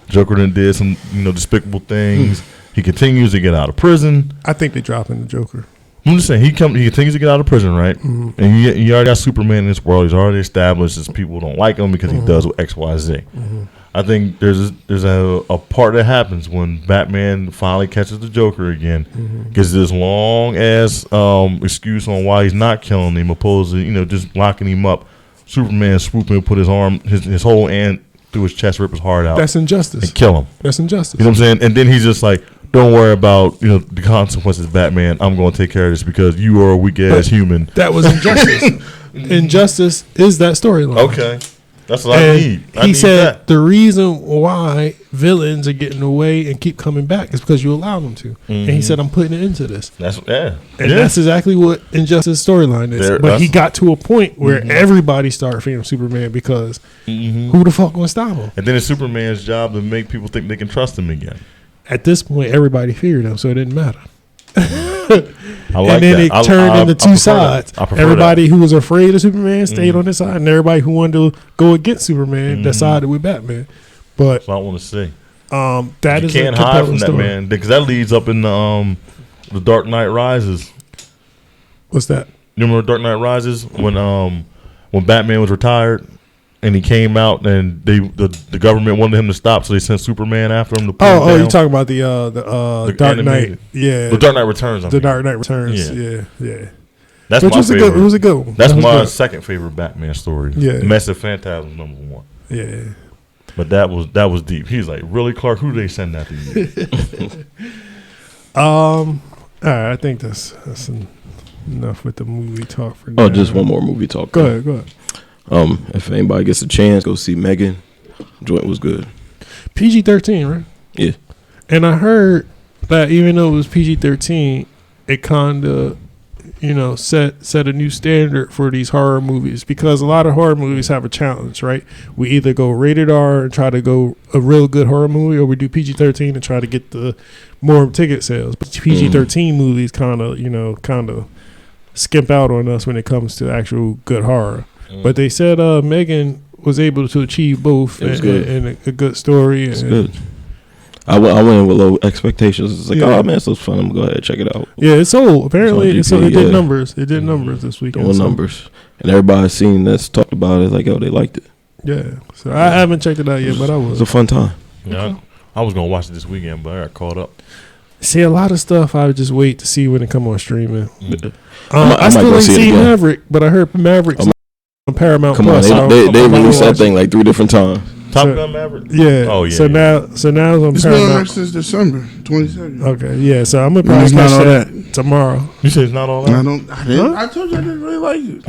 Joker done did some despicable things. He continues to get out of prison.
I think they're dropping the Joker.
I'm just saying he continues to get out of prison, right? And you already got Superman in this world. He's already established as people don't like him because he does X, Y, Z. I think there's a part that happens when Batman finally catches the Joker again, gets this long ass excuse on why he's not killing him, opposed to just locking him up. Superman swooping and put his arm, his whole hand through his chest, rip his heart out.
That's injustice.
And kill him.
That's injustice.
You know what I'm saying? And then he's just like, don't worry about the consequences, Batman. I'm going to take care of this because you are a weak ass human.
That was injustice. Injustice is that storyline.
Okay. That's what I need.
He said the reason why villains are getting away and keep coming back is because you allow them to. And he said, I'm putting it into this.
That's
exactly what Injustice storyline is. But he got to a point where everybody started fearing Superman because who the fuck gonna stop him?
And then it's Superman's job to make people think they can trust him again.
At this point, everybody feared him, so it didn't matter.
And
then it turned into two sides. Everybody who was afraid of Superman stayed on this side, and everybody who wanted to go against Superman decided with Batman. But
that's what I want to see.
That
you
is
can't hide from that, man, because that leads up in the Dark Knight Rises.
What's that?
You remember Dark Knight Rises when Batman was retired? And he came out, and the government wanted him to stop, so they sent Superman after him to pull him down.
You're talking about the Dark Knight,
the Dark Knight Returns.
Dark Knight Returns, yeah.
That's my favorite.
It was a good one.
That's my second favorite Batman story.
Yeah,
Massive Phantasm #1.
Yeah,
but that was deep. He's like, really, Clark? Who did they send that to you?
All right, I think that's enough with the movie talk for now.
Oh, just one more movie talk.
Go ahead.
If anybody gets a chance, go see Megan. Joint was good.
PG-13, right?
Yeah.
And I heard that even though it was PG-13, it kind of, set a new standard for these horror movies because a lot of horror movies have a challenge, right? We either go rated R and try to go a real good horror movie, or we do PG-13 and try to get the more ticket sales. But PG-13 movies kind of skimp out on us when it comes to actual good horror. But they said Megan was able to achieve both and a good story.
It's good. I went in with low expectations. It's like, oh man, this looks fun. I'm gonna go ahead and check it out.
Yeah, it's sold. Apparently, it did numbers. It did numbers this weekend.
Doing numbers, and everybody's seen that's talked about it. Like, oh, they liked it.
Yeah. So I haven't checked it out yet, but I was.
It's a fun time.
Yeah, I was gonna watch it this weekend, but I got caught up.
See, a lot of stuff I would just wait to see when it come on streaming.
I
still ain't seen Maverick, but I heard Maverick's on Paramount Plus.
They released that thing like 3 different times.
Top Gun Maverick?
Yeah.
Oh, yeah.
So now it's on Paramount.
It's been on since December 22nd.
Okay, yeah. So I'm gonna probably catch that tomorrow.
You said it's not all that?
I told you I didn't really like it.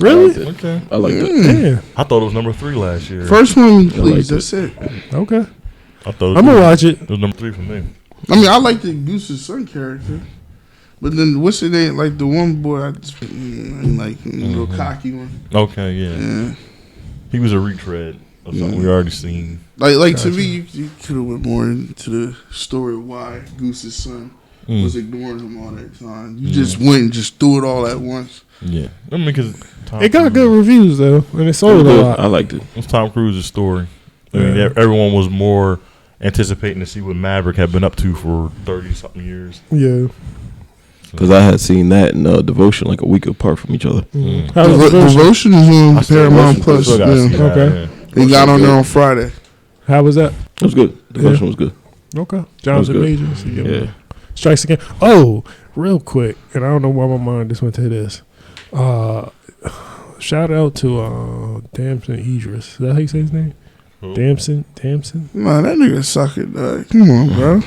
Really?
Okay.
I liked it.
Yeah.
I thought it was number 3 last year.
First one, please. That's it.
Okay.
I thought
I'm gonna watch it.
It was number 3 for me.
I mean, I like the Goose's son character. But then what's the name? Like the one boy, I just like real cocky one.
Okay, yeah. He was a retread of something we already seen.
Like to me, you could have went more into the story of why Goose's son was ignoring him all that time. You just went and just threw it all at once.
Yeah, I mean, because
it got good reviews though, and it sold a lot.
I liked it.
It's Tom Cruise's story. I mean, everyone was more anticipating to see what Maverick had been up to for 30-something years.
Yeah.
Because I had seen that and Devotion like a week apart from each other.
Devotion is on Paramount Plus.
Okay.
They got on there on Friday.
How was that?
It was good. Devotion was good.
Okay. Jonathan Majors.
Yeah.
Strikes again. Oh, real quick, and I don't know why my mind just went to this. Shout out to Damson Idris. Is that how you say his name? Damson?
Man, that nigga sucker, dog. Come on, bro.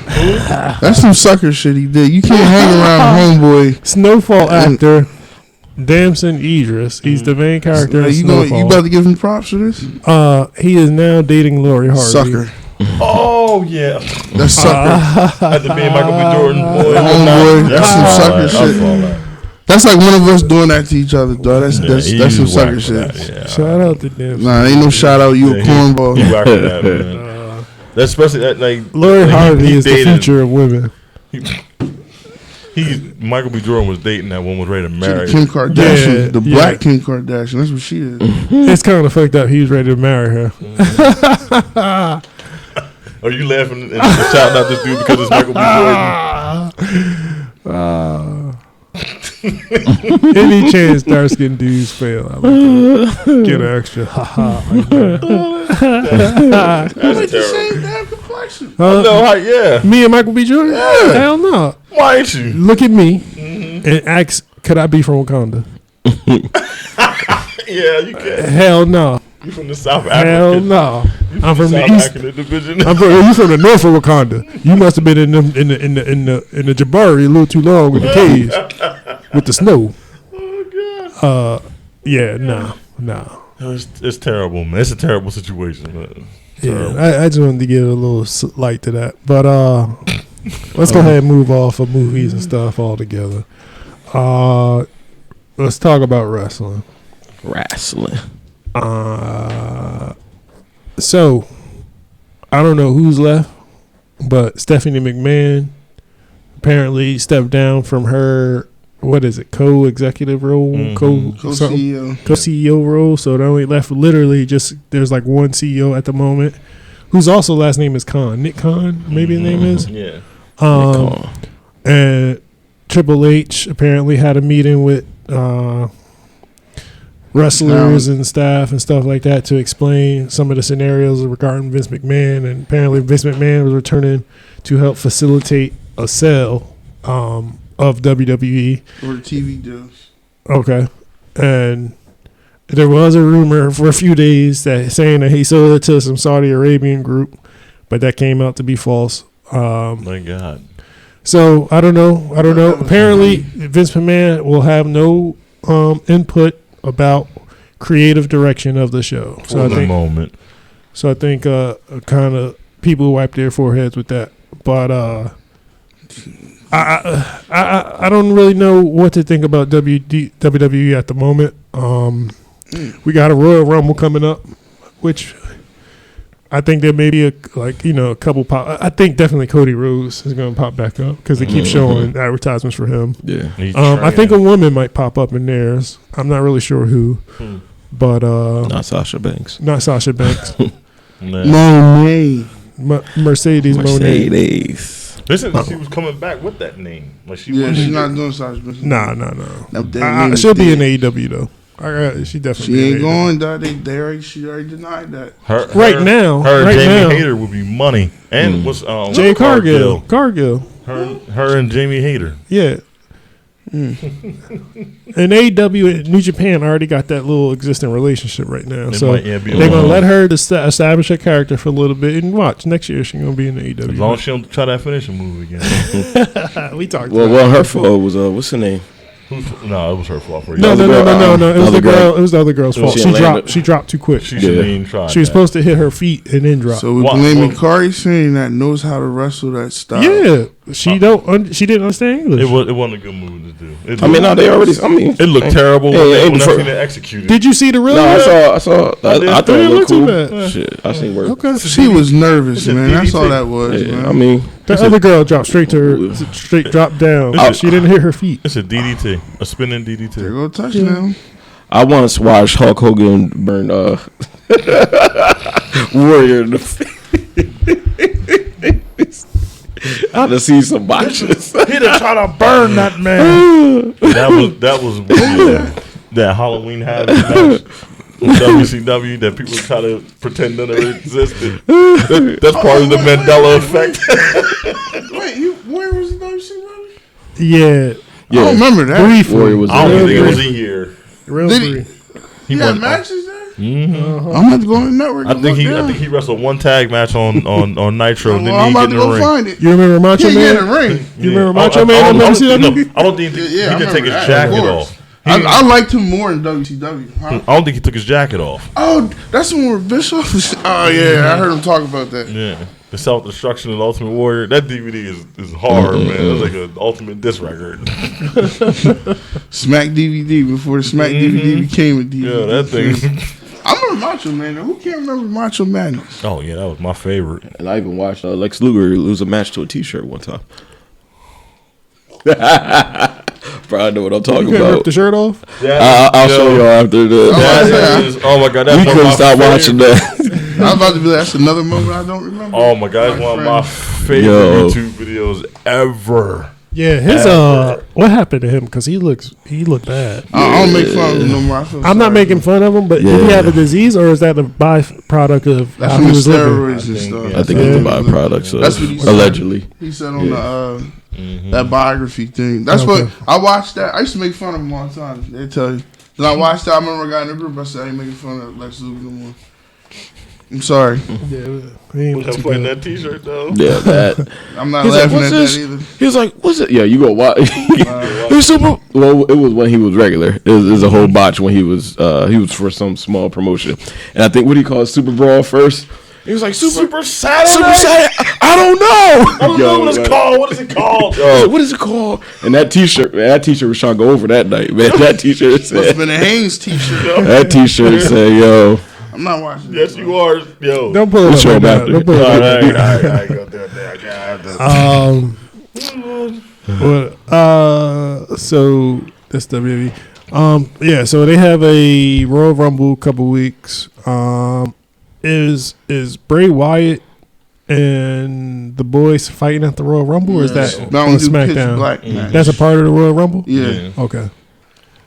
That's some sucker shit he did. You can't hang around homeboy.
Snowfall actor Damson Idris. He's the main character.
You about to give him props for this?
He is now dating Lori Harvey.
Sucker.
Oh yeah,
That's sucker.
at the being Michael B. Jordan boy.
Homeboy, that's some sucker shit. That's like one of us doing that to each other, dog. That's some sucker shit.
Shout out to Damson.
Nah, ain't no shout out. You a cornball.
You whack for that, man. That's especially that, like
Lori Harvey is the future of women.
Michael B. Jordan was dating that one was ready to marry
Kim Kardashian, the black Kim Kardashian. That's what she is.
It's kind of fucked up. He was ready to marry her.
Are you laughing and shouting out this dude because it's Michael B. Jordan?
Any chance dark skinned dudes fail, I like get an extra like that.
That's
The same damn complexion.
yeah.
Me and Michael B. Jordan?
Yeah.
Hell no.
Why ain't you?
Look at me and ask, could I be from Wakanda?
Yeah, you can.
Hell no.
You from the South Africa?
Hell no. I'm from the
South
East.
African division.
You from the north of Wakanda. You must have been in the Jabari a little too long with the caves with the snow.
Oh God.
Yeah, no.
It's terrible, man. It's a terrible situation. Man.
Yeah, I just wanted to give a little light to that. But let's go ahead and move off of movies and stuff altogether. Let's talk about wrestling. So I don't know who's left, but Stephanie McMahon apparently stepped down from her co-executive role, co-CEO role. So it only left literally just there's like one CEO at the moment, whose also last name is Khan, Nick Khan, maybe the name is.
Yeah.
And Triple H apparently had a meeting with wrestlers and staff and stuff like that to explain some of the scenarios regarding Vince McMahon, and apparently Vince McMahon was returning to help facilitate a sale of WWE
Or the TV deals.
Okay, and there was a rumor for a few days that saying that he sold it to some Saudi Arabian group, but that came out to be false.
My God.
So I don't know. Apparently, Vince McMahon will have no input about creative direction of the show. So I think kind of people wipe their foreheads with that. But I don't really know what to think about WWE at the moment. We got a Royal Rumble coming up, which I think there may be a couple pop. I think definitely Cody Rhodes is going to pop back up because they keep showing advertisements for him.
Yeah,
I think a woman might pop up in theirs. I'm not really sure who, but
not Sasha Banks.
Not Sasha Banks.
Monet.
Mercedes Monet.
Listen, she was coming back with that name. Like she's
not doing Sasha Banks.
No. She'll be in AEW though. She definitely.
She ain't going. She already denied that.
Right now,
Jamie Hayter would be money. And what's
Jay Cargill.
Her and Jamie Hayter.
Yeah. And AEW and New Japan already got that little existing relationship right now, so they're gonna let her establish her character for a little bit and watch next year she's gonna be in the AEW.
As long as she don't try that finishing move again.
We talked.
Well, her fault was what's her name?
No, it was her fault.
No. It was the girl. It was the other girl's fault. She dropped too quick.
She shouldn't even try.
She was supposed to hit her feet and then drop.
So we're blaming Kari Sane that knows how to wrestle that style.
Yeah, she didn't understand English.
It wasn't a good move to do.
It
looked terrible. When they executed.
Did you see the real?
No, I saw. I thought it looked cool.
Shit,
I seen work.
Okay.
She was nervous, man. That's all that was, man.
I mean,
the other girl dropped straight dropped down. She didn't hit her feet.
It's a DDT, a spinning DDT.
There go touchdown.
I once watched Hulk Hogan burn Warrior in the face. I done seen some botches.
He done try to burn that man. that was that Halloween Havoc match. WCW that people try to pretend that never existed. That's part of the Mandela effect.
Wait, where was the WCW?
Yeah.
I don't remember that.
Warrior was
I don't think it was a year.
Real
Did
free.
he had matches there?
Mm-hmm.
I'm going to go on the network.
I think he wrestled one tag match on Nitro. And then
I'm
he
about
get
to
in the
go
ring.
find it.
You remember Macho
He
Man?
in the ring.
You remember Macho Man on WCW?
I don't think he didn't take his jacket off.
I liked him more in WCW. Huh?
I don't think he took his jacket off.
Oh, that's the one where Bischoff was. Oh, yeah. I heard him talk about that.
Yeah. The Self-Destruction of the Ultimate Warrior. That DVD is hard, man. It's like an ultimate disc record.
Smack DVD before the Smack DVD became a DVD.
Yeah, that thing.
I remember Macho Man. Who can't remember Macho Madness?
Oh, yeah, that was my favorite.
And I even watched Lex Luger lose a match to a T-shirt one time. Bro, I know what I'm talking
You can't
about.
rip the shirt off?
I'll show y'all after the.
Oh my god, that's
We
one of
couldn't
my
stop watching
favorite-
that.
I was about to be like, that's another moment I don't remember.
Oh my god, it's one of my favorite YouTube videos ever.
Yeah, his what happened to him? Because he looked bad.
I don't make fun of him no more.
I'm not making fun of him, but did he have a disease, or is that a byproduct of
That's
how
from
he
the
was living?
steroids and stuff.
I think it's a byproduct. So
That's what he said.
allegedly.
He said on the that biography thing. That's what I watched. That I used to make fun of him all the time. They tell you. Then I watched that. I remember I got in the group. I said I ain't making fun of Lex Luger no more. I'm sorry.
Yeah, he ain't
I'm
too
playing
good.
that T-shirt though.
Yeah, that.
I'm not
He's like,
laughing
"What's
at
this?"
that either.
He was like, "What's it?" Yeah, you go watch. He's super. Well, it was when he was regular. It was a whole botch when he was for some small promotion, and I think what he called Super Brawl first. He was like
Super Saturday.
Super Saturday. I don't know.
I don't know what it's called. What is it called?
Yo, what is it called? And that T-shirt, man, that T-shirt was trying to go over that night, man. That T-shirt
Must have
said.
been a Haynes T-shirt.
That T-shirt said, "Yo."
I'm not watching.
Yes, you are. Yo.
Don't pull it
We'll
up
show
right
him
now.
after.
Don't pull it
All
up.
right, all right, go there.
So that's WWE. Yeah, so they have a Royal Rumble couple weeks. Is Bray Wyatt and the boys fighting at the Royal Rumble, or is that on SmackDown?
Black
That's a part of the Royal Rumble?
Yeah.
Okay.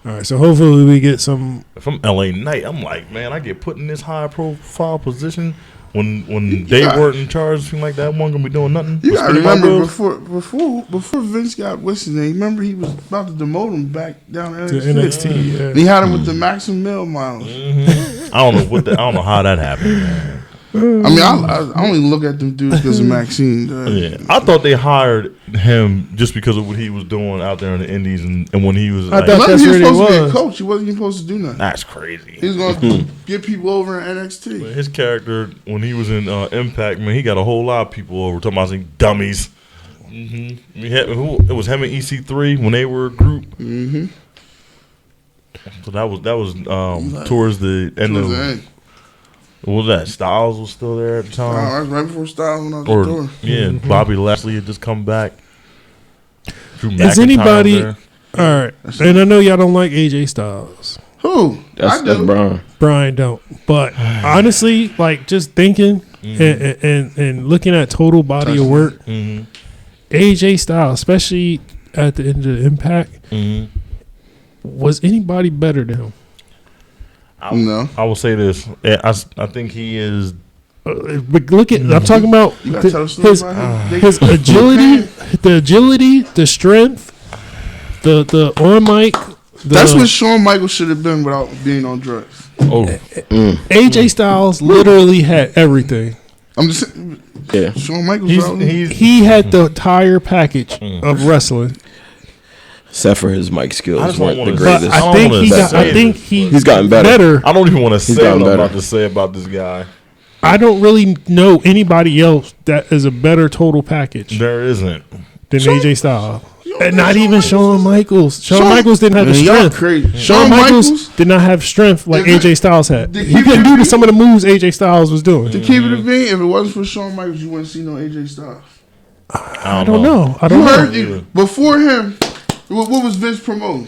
All right, so hopefully we get some.
If I'm LA Knight, I'm like, man, I get put in this high profile position when they weren't in charge, seemed like that one gonna be doing nothing.
You gotta remember before Vince got what's his name. Remember he was about to demote him back down to
NXT.
And he had him with the maximum mil miles.
I don't know how that happened, man.
I mean, I only look at them dudes because of Maxine.
Yeah, I thought they hired him just because of what he was doing out there in the Indies and when he was.
I
Like,
thought
He was
that's
supposed
what
to
he
be a
was.
coach. He wasn't even supposed to do nothing.
that's crazy.
He was going to get people over in NXT.
His character when he was in Impact, man, he got a whole lot of people over talking about some dummies. It was him and EC3 when they were a group.
Mm-hmm.
So that was towards the end of.
Towards the end.
What was that? Styles was still there at the time.
That was right before Styles when I was
Or
doing.
yeah, Bobby Lashley had just come back. Drew
Is
McIntyre
anybody?
there.
All right, and I know y'all don't like AJ Styles.
Who?
That's Brian.
Brian don't. But honestly, like just thinking and looking at total body of work, AJ Styles, especially at the end of the Impact, was anybody better than him?
No.
I will say this. I think he is.
But look at I'm talking about
You gotta tell the story about him.
his agility, the strength, the on mic.
That's what Shawn Michaels should have been without being on drugs.
Oh,
AJ Styles literally had everything.
I'm just saying.
Yeah.
Shawn Michaels.
He had the entire package of wrestling.
Except for his mic skills weren't the
wanna-
greatest.
But I think he's
gotten better.
I don't even want to say
gotten
what I'm
better.
about to say about this guy.
I don't really know anybody else that is a better total package
There isn't.
than AJ Styles. And not even Shawn Michaels. Shawn Michaels didn't have the
Man, y'all
strength.
crazy.
Shawn Michaels did not have strength like
If it-
AJ Styles had.
Did
He
he
couldn't do
really?
some of the moves AJ Styles was doing.
To keep it a bean, if it wasn't for Shawn Michaels, you wouldn't see no AJ Styles.
I don't know. I
You
don't know.
heard you before him. What was Vince promoting?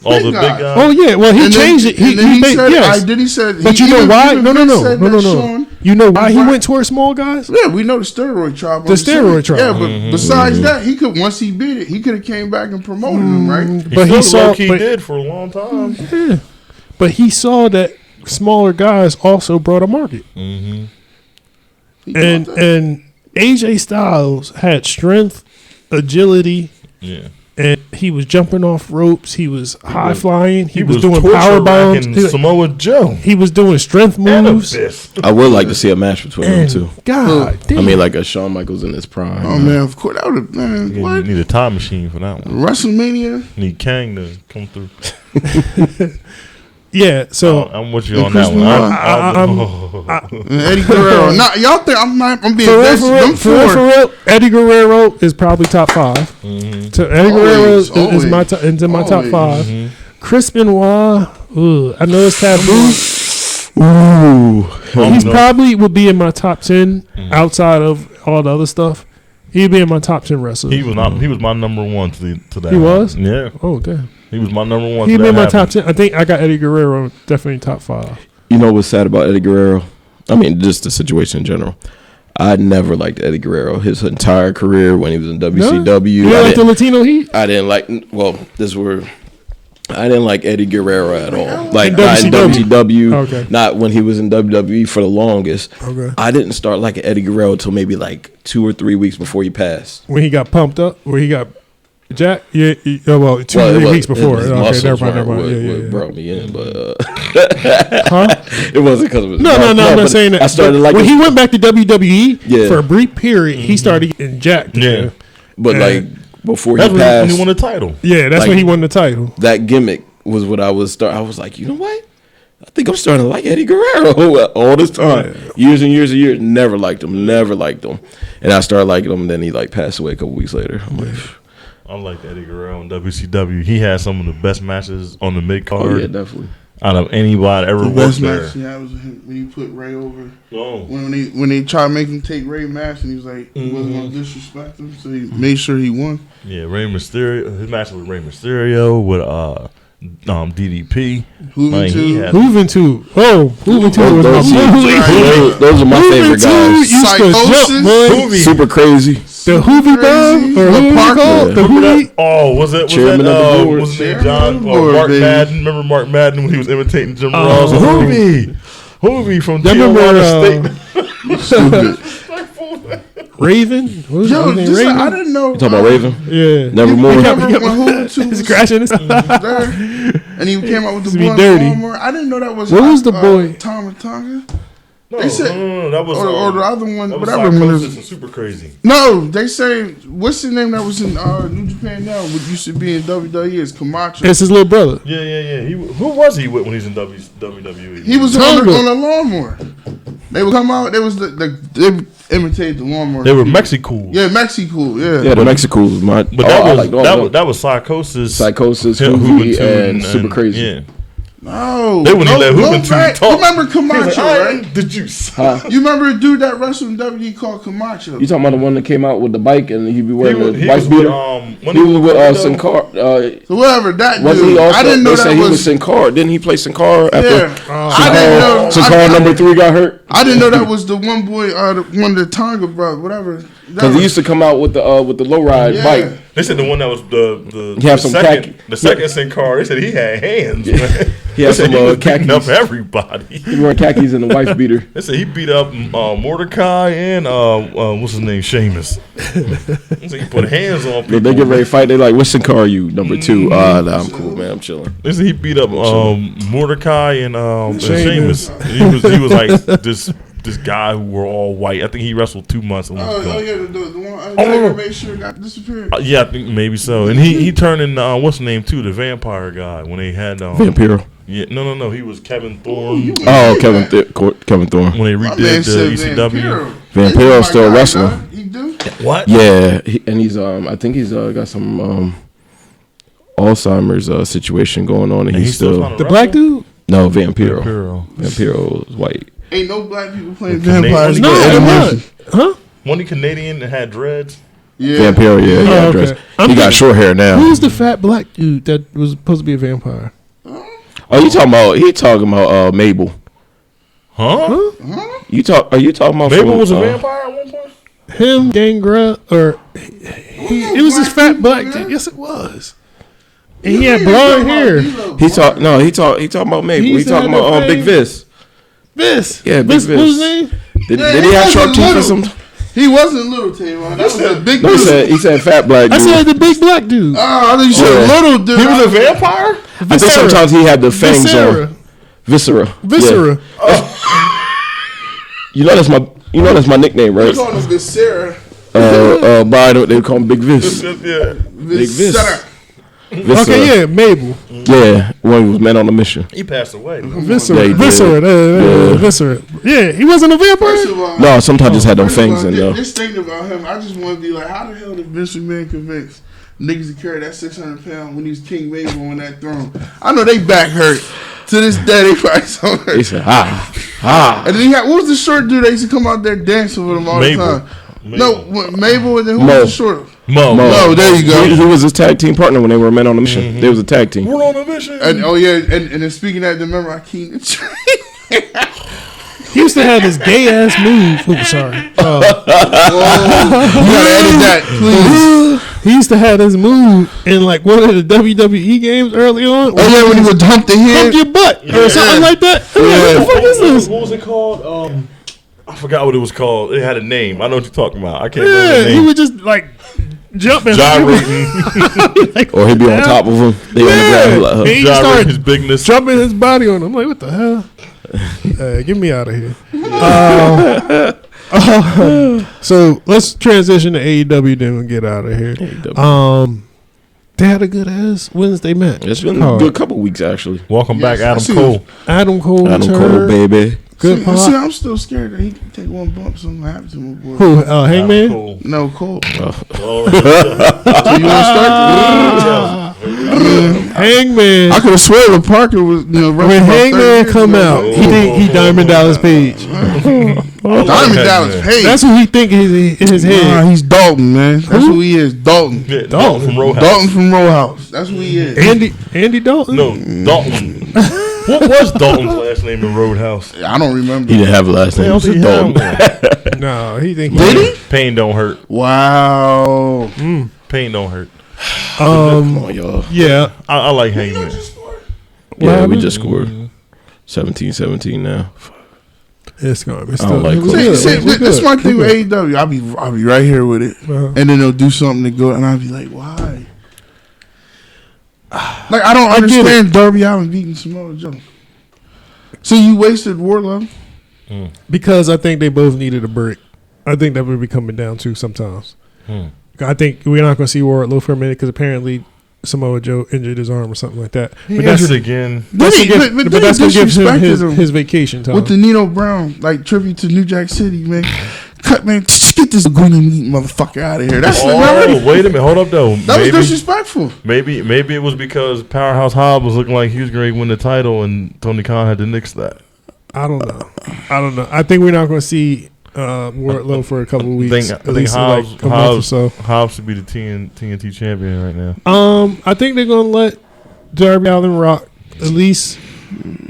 All the big
guys.
guys.
Oh yeah, well he
And then-
changed it.
and then he said,
yes.
he said,
But you know why? No.
Shawn,
You know why he
Right.
went towards small guys?
yeah, we know the steroid trial.
The steroid trial.
Yeah, but besides that, he could once he beat it, he could have came back and promoted him, right?
He
But he
still
saw.
low-key
But,
did for a long time.
yeah. But he saw that smaller guys also brought a market.
Mm-hmm.
And AJ Styles had strength, agility, and he was jumping off ropes. He was high flying. He was doing power bombs.
Samoa Joe.
He was doing strength moves.
I would like to see a match between them two.
God damn.
I mean, like a Shawn Michaels in his prime.
Oh man, of course that would have. Man,
You
what?
need a time machine for that one.
WrestleMania.
Need Kang to come through.
Yeah, so
I'm with you on that one.
And Eddie Guerrero. Nah, y'all think I'm being
for
this? Them four.
real, Eddie Guerrero is probably top 5.
Mm-hmm.
So Eddie Guerrero is
Always.
my into my top 5.
Mm-hmm.
Chris Benoit, I know it's taboo.
Ooh.
He's probably would be in my top 10 outside of all the other stuff. He'd be in my top 10 wrestlers.
He was not. He was my number one to that.
He was?
Yeah.
Oh, damn.
He was my number one.
He'd be in my top 10. I think I got Eddie Guerrero definitely top 5.
You know what's sad about Eddie Guerrero? I mean, just the situation in general. I never liked Eddie Guerrero his entire career when he was in WCW.
You didn't like the Latino Heat?
I didn't like. Well, I didn't like Eddie Guerrero at all. Like
In
not in
WCW?
WCW,
Okay.
not when he was in WWE for the longest.
Okay.
I didn't start liking Eddie Guerrero until maybe like 2 or 3 weeks before he passed.
When he got pumped up? Where he got Jack? Yeah, 3 weeks before.
His
Okay,
muscles
never mind.
weren't
Yeah.
what brought me in, but
Huh?
it wasn't because of his
No,
muscles.
I'm not
but
saying that.
I started
when
liking,
he went back to WWE
Yeah.
for a brief period, he started getting jacked.
Yeah.
but like before
That's
he
when
passed,
he won the title.
Yeah, that's
Like-
when he won the title.
that gimmick was what I was I was like, you know what? I think I'm starting to like Eddie Guerrero all this time. Years and years and years. Never liked him. And I started liking him, and then he like passed away a couple weeks later. I'm like,
I like Eddie Guerrero in WCW. He had some of the best matches on the mid card
oh yeah, definitely.
out of anybody ever
The
worked
best
there.
match he had was when you put Ray over.
Oh.
When they tried to make him take Ray match, and he was like, he wasn't gonna disrespect him, so he made sure he won.
Yeah, Rey Mysterio. His match with Rey Mysterio with DDP. Like, he had-
Juventud. Oh, Juventud was my boy.
Those are my favorite
Juventud
guys.
used to
Psychosis.
jump, boy.
Super crazy.
The Hoovy Bomb?
Crazy.
Or
The
who was it
Parker.
called? The
Remember
Hoovy?
that? Oh, was that
Chairman of the board.
was his name
Chairman
John
of the
or
board,
Mark
baby.
Madden? Remember Mark Madden when he was imitating Jim
Oh.
Ross? Hoovy from
I remember,
Tijuana State.
Stupid.
Raven? What was
Yo,
his name?
just
Raven?
I didn't know.
You talking about Raven?
Yeah.
Nevermore.
Remember when Juventud
He's
was
crashing his
there, and he came out with the
To be
boy
dirty.
lawnmower? I didn't know that was.
What was the boy?
Tom Tonga.
No,
They said-
no, that was
Or the other one,
that was
whatever.
Psychosis and Super Crazy.
No, they say what's the name that was in New Japan now? What used to be in WWE is Camacho.
It's his little brother.
Yeah. Who was he with when he was in WWE?
He was
Tonga.
on a lawnmower. They would come out. They was they imitated the lawnmower.
They were Mexico.
Yeah, Mexico. Yeah.
Yeah, the Mexico was my.
But that was Psychosis.
Psychosis,
Him,
Hoovy,
Juventud,
and Super Crazy.
Yeah.
No,
They wouldn't let
go
Juventud
back.
talk.
You remember
He was
Camacho,
like, I
right?
am the juice.
You remember a dude that wrestled in WWE called Camacho?
You talking about the one that came out with the bike and he'd be wearing
He
the
was
wife
with,
beater?
when
He was with
Tornado.
Sin Cara.
So whatever that
Wasn't
dude.
he also?
I didn't know
they
that
said he was
was.
Sin Cara. Didn't he play Sin Cara after
Yeah, I didn't know.
Sin Cara number 3 got hurt?
I didn't know that was the one boy, the one of the Tonga brother, whatever.
Because he used to come out with the low ride
Yeah.
bike.
They said the one that was
He had some
second,
khaki.
the second Sin Cara. They said he had hands. Man.
He had
They said
some
he was beating
khakis.
up everybody.
He wore khakis and the wife beater.
They said he beat up Mordecai and what's his name, Sheamus. They said he put hands on people.
But they get ready to fight. They like, "What's Sin Cara you number 2?" Nah, I'm cool, man. I'm chilling.
They said he beat up Mordecai and Sheamus. He was like this guy who wore all white. I think he wrestled 2 months and was
Oh
gone.
yeah, the one I made sure got disappeared.
Yeah, I think maybe so. And he turned in what's the name too, the vampire guy when they had
Vampiro.
Yeah, no. He was Kevin Thorne
Oh, Kevin Thorne.
when they
My man
redid
said
the ECW.
Vampiro's still wrestling.
He do?
What?
Yeah, and he's I think he's got some Alzheimer's situation going on, and he's still
trying to
The
wrestle?
black dude?
no Vampiro. Vampiro is white.
Ain't no black people playing
Canadian-
vampires.
No,
Eddie
I'm
Murphy.
not. Huh?
One Canadian that had dreads.
Yeah.
Vampiro, yeah, he
Oh,
got
okay.
dressed.
I'm
He got
thinking-
short hair now.
Who's the fat black dude that was supposed to be a vampire?
Oh, you talking about? He talking about Mabel.
Huh?
Huh?
Are you talking about?
Mabel
from,
was a vampire at one point.
Him, Gangrel, or it was this fat black dude. Yes, it was. And he had blonde hair.
He talking about Mabel. He talking about Big Vis.
Vis.
Yeah, Big
Vis.
Vis.
What's his name?
Did he have sharp teeth or something?
He wasn't little, Tavon. That was a big
No,
dude.
he said fat black dude.
I said the big black dude.
Oh, I think you said little dude.
He was a vampire?
I think sometimes he had the fangs on. Viscera.
Viscera.
Yeah. You know that's my nickname, right?
They call him Viscera.
But they call him Big Vis.
Yeah.
Big Vis. Viscera.
Okay, yeah, Mabel.
Yeah, when he was man on a mission.
He passed away.
Viscera.
Yeah, he
Viscera.
did.
Viscera. Yeah, he wasn't a vampire.
First of all,
No, sometimes just had them fangs in though.
This thing about him, I just want to be like, how the hell did Vince McMahon convince niggas to carry that 600 pound when he was King Mabel on that throne? I know they back hurt. To this day, they probably so hurt.
He said, ha.
And then he had, what was the short dude that used to come out there dancing with him all the time? No, Mabel, and then who was the short?
Mo.
There you go.
He was his tag team partner when they were men on a mission.
Mm-hmm.
They was a tag team.
We're on a mission.
And and then speaking of that, remember Akeem the Train?
He used to have this gay ass move. Oops, sorry.
You gotta edit that, please.
He used to have this move in like one of the WWE games early on.
Oh yeah, when he would hump the head.
Hump your butt or something like that. What the fuck is this?
What was it called? I forgot what it was called. It had a name. I know what you're talking about. I can't remember the
Yeah,
name.
he would just like jump and
gyrating.
like,
Or he'd be on top of him. They on the ground like,
And he
Gyrating
started
his bigness.
jumping his body on him. I'm like, what the hell? Get me out of here. So let's transition to AEW then and get out of here. They had a good ass Wednesday match.
It's been a good couple weeks actually.
Welcome back,
Yes, I
Adam
see
Cole.
Adam Cole,
Baby.
Good
See,
pop.
I'm still scared that he can take one bump, something happens to my boy.
Who? Hangman.
Cole.
No, Cole.
Oh,
You want to start?
Hangman.
I could have sworn Parker was,
When Hangman come out, he think he Diamond Dallas Page.
Diamond Dallas Page.
That's who he think is in his head.
Nah, he's Dalton, man. That's who he is. Dalton.
yeah, Dalton from Roadhouse.
Dalton from Row House. That's who he is.
Andy Dalton.
No, Dalton. What was Dalton's last name in Roadhouse?
I don't remember.
He didn't have a last name.
Else he
Dalton.
had
No, he think
Did he?
Pain don't hurt.
Wow.
Pain don't hurt.
Come on, y'all.
Yeah.
I like Hangman.
Yeah, we just scored 17-17 now.
It's gonna be
I
still.
don't like Cole.
This is my thing with AEW. I'll be right here with it,
Uh-huh.
and then they'll do something to go, and I'll be like, why? Like I don't understand Darby Allin beating Samoa Joe. So you wasted Wardlow.
Because I think they both needed a break. I think that would be coming down to sometimes. I think we're not going to see Wardlow for a minute because apparently Samoa Joe injured his arm or something like that.
He injured again.
But that's going to give him his vacation time.
With the Nino Brown like tribute to New Jack City, man. Cut, man. Just get this green meat motherfucker out of here. That's
wait a minute. Hold up, though.
That was disrespectful.
Maybe it was because Powerhouse Hobb was looking like he was going to win the title, and Tony Khan had to nix that.
I don't know. I think we're not going to see Wardlow for a couple of weeks.
I think
Hobbs, like a month or so.
Hobbs should be the TNT champion right now.
I think they're going to let Darby Allin rock at least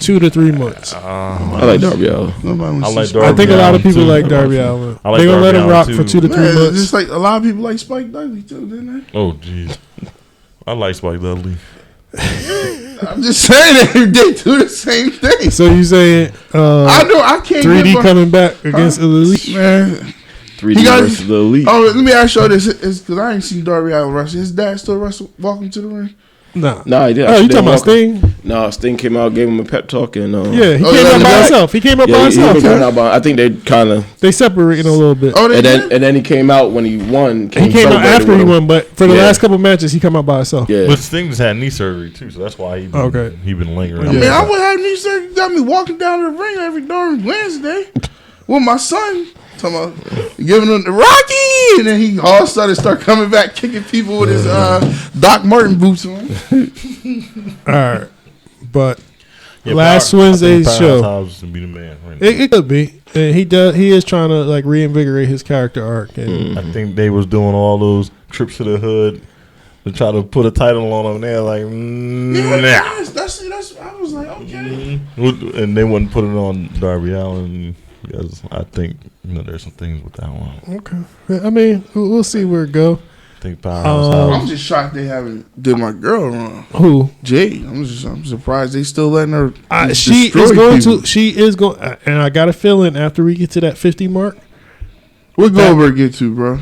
2 to 3 months.
I like Darby Allin.
I think a lot of people like Darby Allin. They're going to let him rock for 2 to 3 months.
Just like a lot of people like Spike Dudley too, didn't they?
Oh, jeez. I like Spike Dudley.
I'm just saying that they do the same thing.
So you saying
I know I can't
3D coming back against Elite?
Man.
3D versus the Elite.
Oh, let me ask you this. It's because I ain't seen Darby Allin wrestle. His dad still walking to the ring?
Nah,
he did.
Oh, you talking about Sting?
No, Sting came out, gave him a pep talk, and
yeah, he came out by himself. He came out by himself.
I think they kind of
separated a little bit.
Oh,
and then he came out when he won.
He came out after he won, but for the last couple matches, he come out by himself.
Yeah,
but Sting just had knee surgery too, so that's why he been lingering.
I mean, I would have knee surgery. Got me walking down the ring every darn Wednesday with my son. Talking about giving him the Rocky, and then he all of a sudden start coming back kicking people with his Doc Martin boots on.
All right, but last Wednesday's show,
be the man right
it could be. And he is trying to like reinvigorate his character arc. And
I think they was doing all those trips to the hood to try to put a title on him. They're like,
nah. That's I was like, okay.
And they wouldn't put it on Darby Allin. Because I think there's some things with that one.
Okay, I mean we'll see where it go.
Think Powerhouse.
I'm just shocked they haven't did my girl wrong.
Who?
Jade. I'm surprised they still letting her.
She is going, and I got a feeling after we get to that 50 mark.
What Goldberg get to, bro?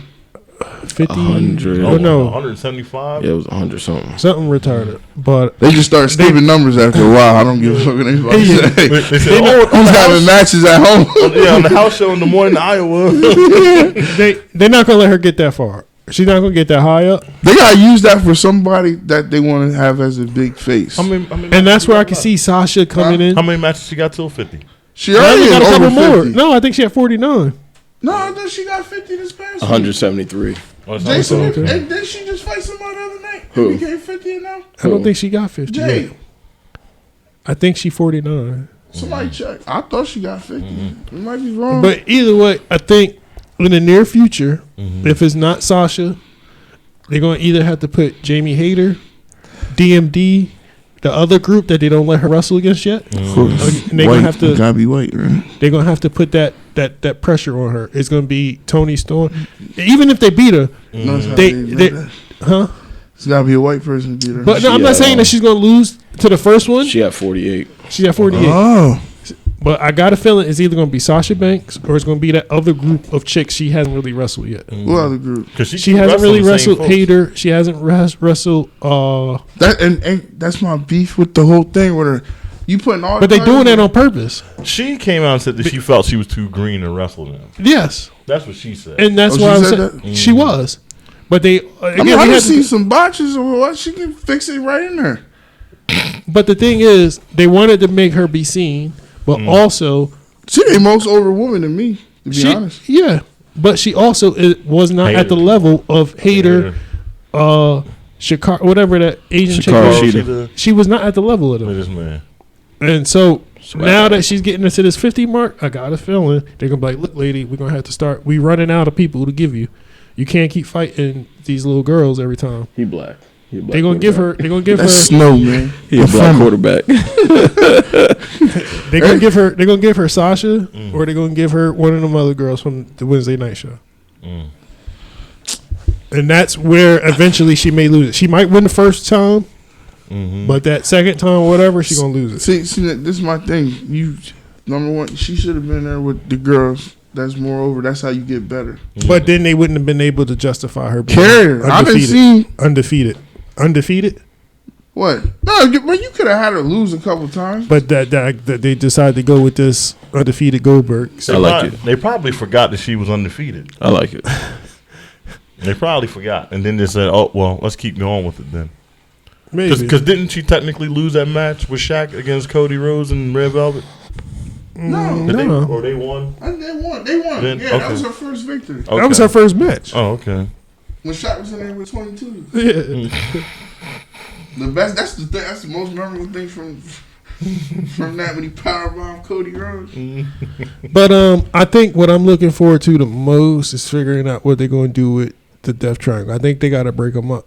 50. 100.
Oh no,
175.
Yeah, it was 100 something.
Something retarded. But
they just start skipping numbers after a while. I don't give a fuck what anybody say.
They said,
who's having matches at home?
On the house show in the morning in Iowa.
They're not gonna let her get that far. She's not gonna get that high up.
They gotta use that for somebody that they want to have as a big face.
And that's where I can see Sasha coming in.
How many matches she got till 50?
She already
got a couple more.
50.
No, I think she had 49.
No, I thought she got 50 this past
173.
Jason, and did she just fight somebody the other night?
Who?
It became 50 now?
I don't think she got 50.
Jade.
I think she 49.
Somebody check. I thought she got 50. We might be wrong.
But either way, I think in the near future, if it's not Sasha, they're going to either have to put Jamie Hayter, DMD, the other group that they don't let her wrestle against yet. And they're going to have to.
Gotta be white, right?
They're going to have to put that pressure on her. It's going to be Toni Storm. Even if they beat her, huh?
It's got to be a white person to beat her.
But no, I'm not saying that she's going to lose to the first one.
She had 48.
She had 48.
Oh.
But I got a feeling it's either going to be Sasha Banks or it's going to be that other group of chicks she hasn't really wrestled yet.
What other group?
Because
she hasn't really wrestled Hayter. She hasn't wrestled.
That and that's my beef with the whole thing with her. You putting all.
But they doing that on purpose.
She came out and said that she felt she was too green to wrestle them.
Yes,
that's what she said.
And that's why I said she was. But they. Again,
I have seen some botches or what. She can fix it right in there.
But the thing is, they wanted to make her be seen. But also,
she the most over woman to me, to be honest.
Yeah, but she also was not at the level of Hayter, Shikara, whatever that Asian chick was. She was not at the level of them.
Man.
And so now that she's getting into this 50 mark, I got a feeling they're gonna be like, "Look, lady, we're gonna have to start. We running out of people to give you. You can't keep fighting these little girls every time."
He black.
They're gonna give her. They're gonna give her.
Snow, man.
He a black quarterback.
They're gonna give her. They're gonna give her Sasha, or they're gonna give her one of them other girls from the Wednesday night show. And that's where eventually she may lose it. She might win the first time, but that second time, or whatever, she's gonna lose it.
See, this is my thing. You, number one, she should have been there with the girls. That's moreover. That's how you get better.
But then they wouldn't have been able to justify her being
Carrier. I didn't see
undefeated.
What? No, but you could have had her lose a couple times.
But that they decided to go with this undefeated Goldberg.
So I like it.
They probably forgot that she was undefeated.
I like it.
They probably forgot, and then they said, "Oh well, let's keep going with it then."
Maybe
because didn't she technically lose that match with Shaq against Cody Rhodes and Red Velvet?
No.
They won. They won.
Then, yeah, that was her first victory.
Okay. That was her first match.
Oh, okay.
When Shaq was in there with 22.
Yeah.
The best. That's the thing. That's the most memorable thing from that when he powerbombed Cody Rhodes.
But I think what I'm looking forward to the most is figuring out what they're going to do with the Death Triangle. I think they got to break them up.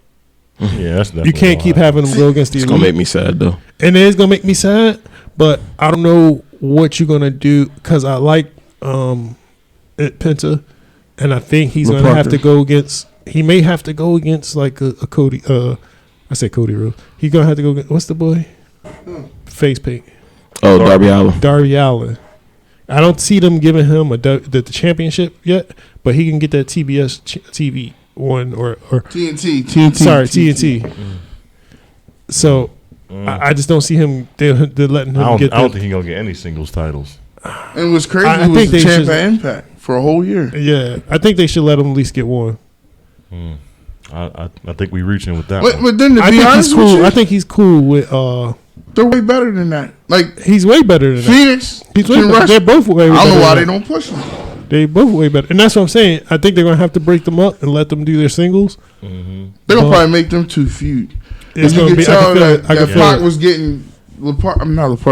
Yeah, that's definitely.
You can't keep having them go against the.
It's gonna make me sad though.
And it is gonna make me sad, but I don't know what you're gonna do because I like Penta, and I think he's gonna have to go against. He may have to go against like a Cody. I said Cody Rhodes. He's gonna have to go against what's the boy? Face paint.
Oh, Darby Allin.
Darby Allin. I don't see them giving him the championship yet, but he can get that TBS TV one or
TNT.
Sorry, TNT. So I just don't see him. They're letting him get.
I don't think he's gonna get any singles titles.
And what's crazy, he was the champ at Impact for a whole year.
Yeah, I think they should let him at least get one.
I think we're reaching with that.
But then to be honest with you,
I think he's cool with.
They're way better than that. Like
he's way better than
Phoenix.
That. He's way better. They're both way better.
I don't know why they don't push him.
They both way better, and that's what I'm saying. I think they're gonna have to break them up and let them do their singles.
They're gonna probably make them two feud.
It's
you
gonna
can
be.
tell that Pac
it.
was getting Penta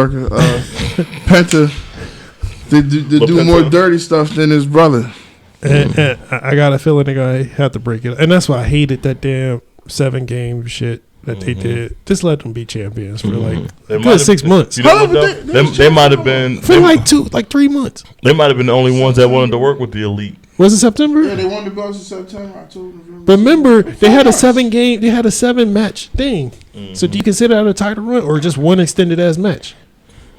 to do more dirty stuff than his brother.
And I got a feeling they're gonna have to break it, and that's why I hated that damn 7-game shit that they did. Just let them be champions for like
They
good 6 months.
You know what, though? They might have been
For like 3 months.
They might have been the only ones that wanted to work with the Elite.
Was it September?
Yeah, they won the belts in September, October, November.
But remember, they had a 7-match thing. So do you consider that a title run or just one extended ass match?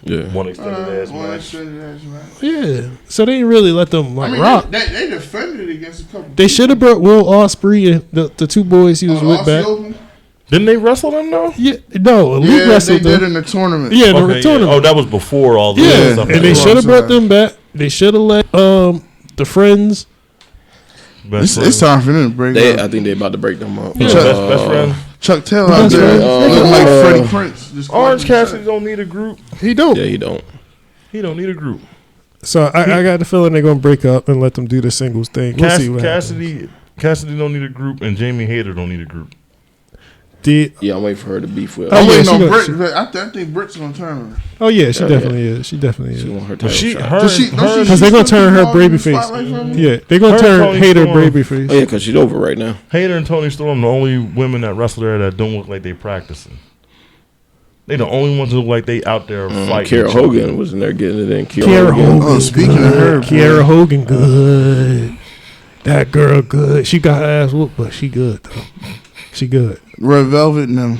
Yeah.
One extended ass match.
Yeah. So they didn't really let them rock.
They defended against a couple.
They should have brought Will Ospreay and the two boys he was with back.
Didn't they wrestle them though?
Yeah, no, Elite wrestled
they
them.
did in the tournament.
Yeah, the
Okay,
tournament.
Oh, that was before all this stuff.
And they should have brought them back. They should have let the friends.
It's time for them to break up.
I think they about to break them up.
Best friend.
Chuck Taylor out there looking like Freddie Prince. Just
Orange Cassidy don't need a group.
He don't.
Yeah, he don't.
He don't need a group.
So I got the feeling they're gonna break up and let them do the singles thing. We'll see what happens.
Cassidy don't need a group, and Jamie Hayter don't need a group.
Yeah, I'm waiting for her to beef with.
I'm waiting on
gonna,
Britt. I think Britt's gonna turn her.
Oh yeah, she definitely is. She definitely is.
She want her
Because they're gonna turn her babyface. Yeah, they're gonna turn Hayter babyface.
Oh yeah, because she's over right now.
Hayter and Toni Storm, the only women that wrestle there that don't look like they practicing. They the only ones who look like they out there fighting.
Kiera Hogan was in there getting it in.
Kiera Hogan.
Oh, speaking of her,
Kiera Hogan, good. That girl, good. She got her ass whooped, but she good though. She good.
Red Velvet and them.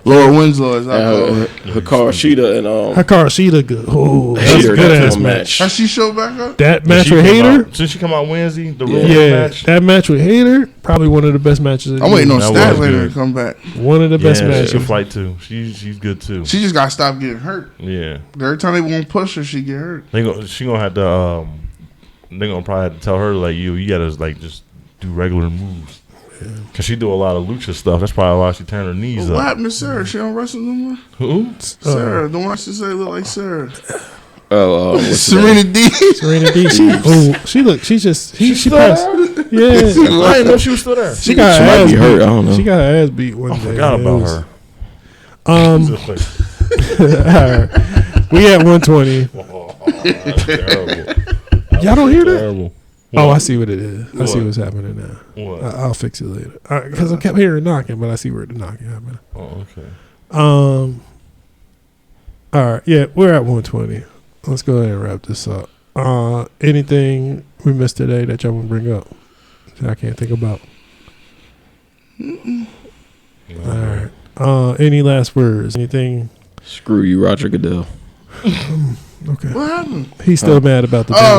Laura Winslow is out
Hikaru Shida and
Hikaru Shida good. Oh, that's a good ass match.
Has she showed back up?
That match with Hayter.
Since she come out Wednesday, the match.
That match with Hayter, probably one of the best matches.
I'm waiting on Statlander to come back.
One of the best matches.
She'll fight too. She's good too.
She just got to stop getting hurt.
Yeah.
Every time they won't push her, she get hurt.
She gonna have to. They gonna probably have to tell her like you gotta like just do regular moves. Cause she do a lot of lucha stuff. That's probably why she turned her knees up.
What happened to Sarah? She don't wrestle no more.
Who?
Sarah. The one I should say look like Sarah.
Serena
D.
Serena D. She passed. Yeah.
I didn't know she was still there.
She got her ass beat.
Hurt. I don't know.
She got her ass beat one day.
I forgot about her.
Right. We at 120.
That's terrible.
Y'all don't hear that?
Terrible.
Oh, I see what it is. I see what's happening now.
What?
I'll fix it later. Because I kept hearing knocking, but I see where the knocking happened.
Oh, okay.
All right. Yeah, we're at 120. Let's go ahead and wrap this up. Anything we missed today that y'all want to bring up that I can't think about? All right. Any last words? Anything?
Screw you, Roger Goodell.
Okay.
What happened?
He's still mad about the
I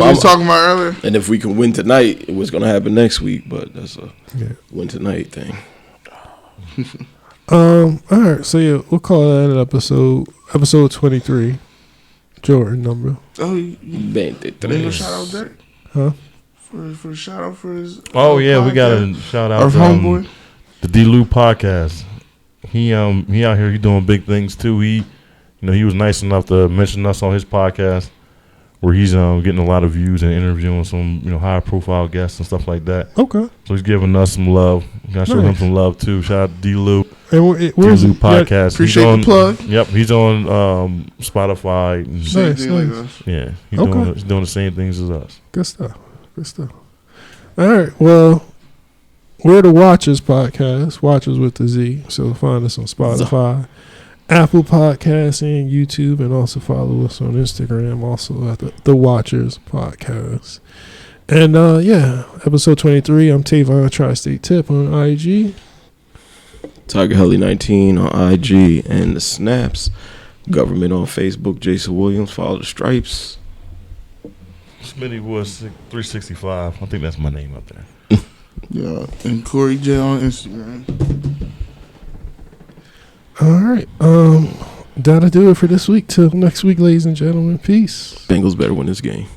was talking about earlier.
And if we can win tonight, it was going to happen next week, but that's a win tonight thing.
All right. So yeah, we'll call that an episode 23. Jordan number.
Oh, you gonna shout out Derek?
Huh?
For the shout out for his.
Oh yeah, we got to shout out
our homeboy,
the D-Lou podcast. He out here. He doing big things too. He was nice enough to mention us on his podcast, where he's getting a lot of views and interviewing some high profile guests and stuff like that.
Okay.
So he's giving us some love. Gotta show him some love too. Shout out to D-Lou.
Where's
D-Lou podcast?
Appreciate the plug.
Yep, he's on Spotify.
Nice.
Yeah, he's doing the same things as us.
Good stuff. All right. Well, we're the Watchers podcast. Watchers with the Z. So find us on Spotify, Apple Podcasts, and YouTube, and also follow us on Instagram. Also at the Watchers podcast. And episode 23. I'm Tavon Tri-State Tip on IG.
Tiger Helly 19 on IG and the Snaps. Government on Facebook. Jason Williams. Follow the Stripes.
Smitty was 365. I think that's my name up there.
Yeah, and Corey J on Instagram.
All right. That'll do it for this week. Till next week, ladies and gentlemen. Peace.
Bengals better win this game.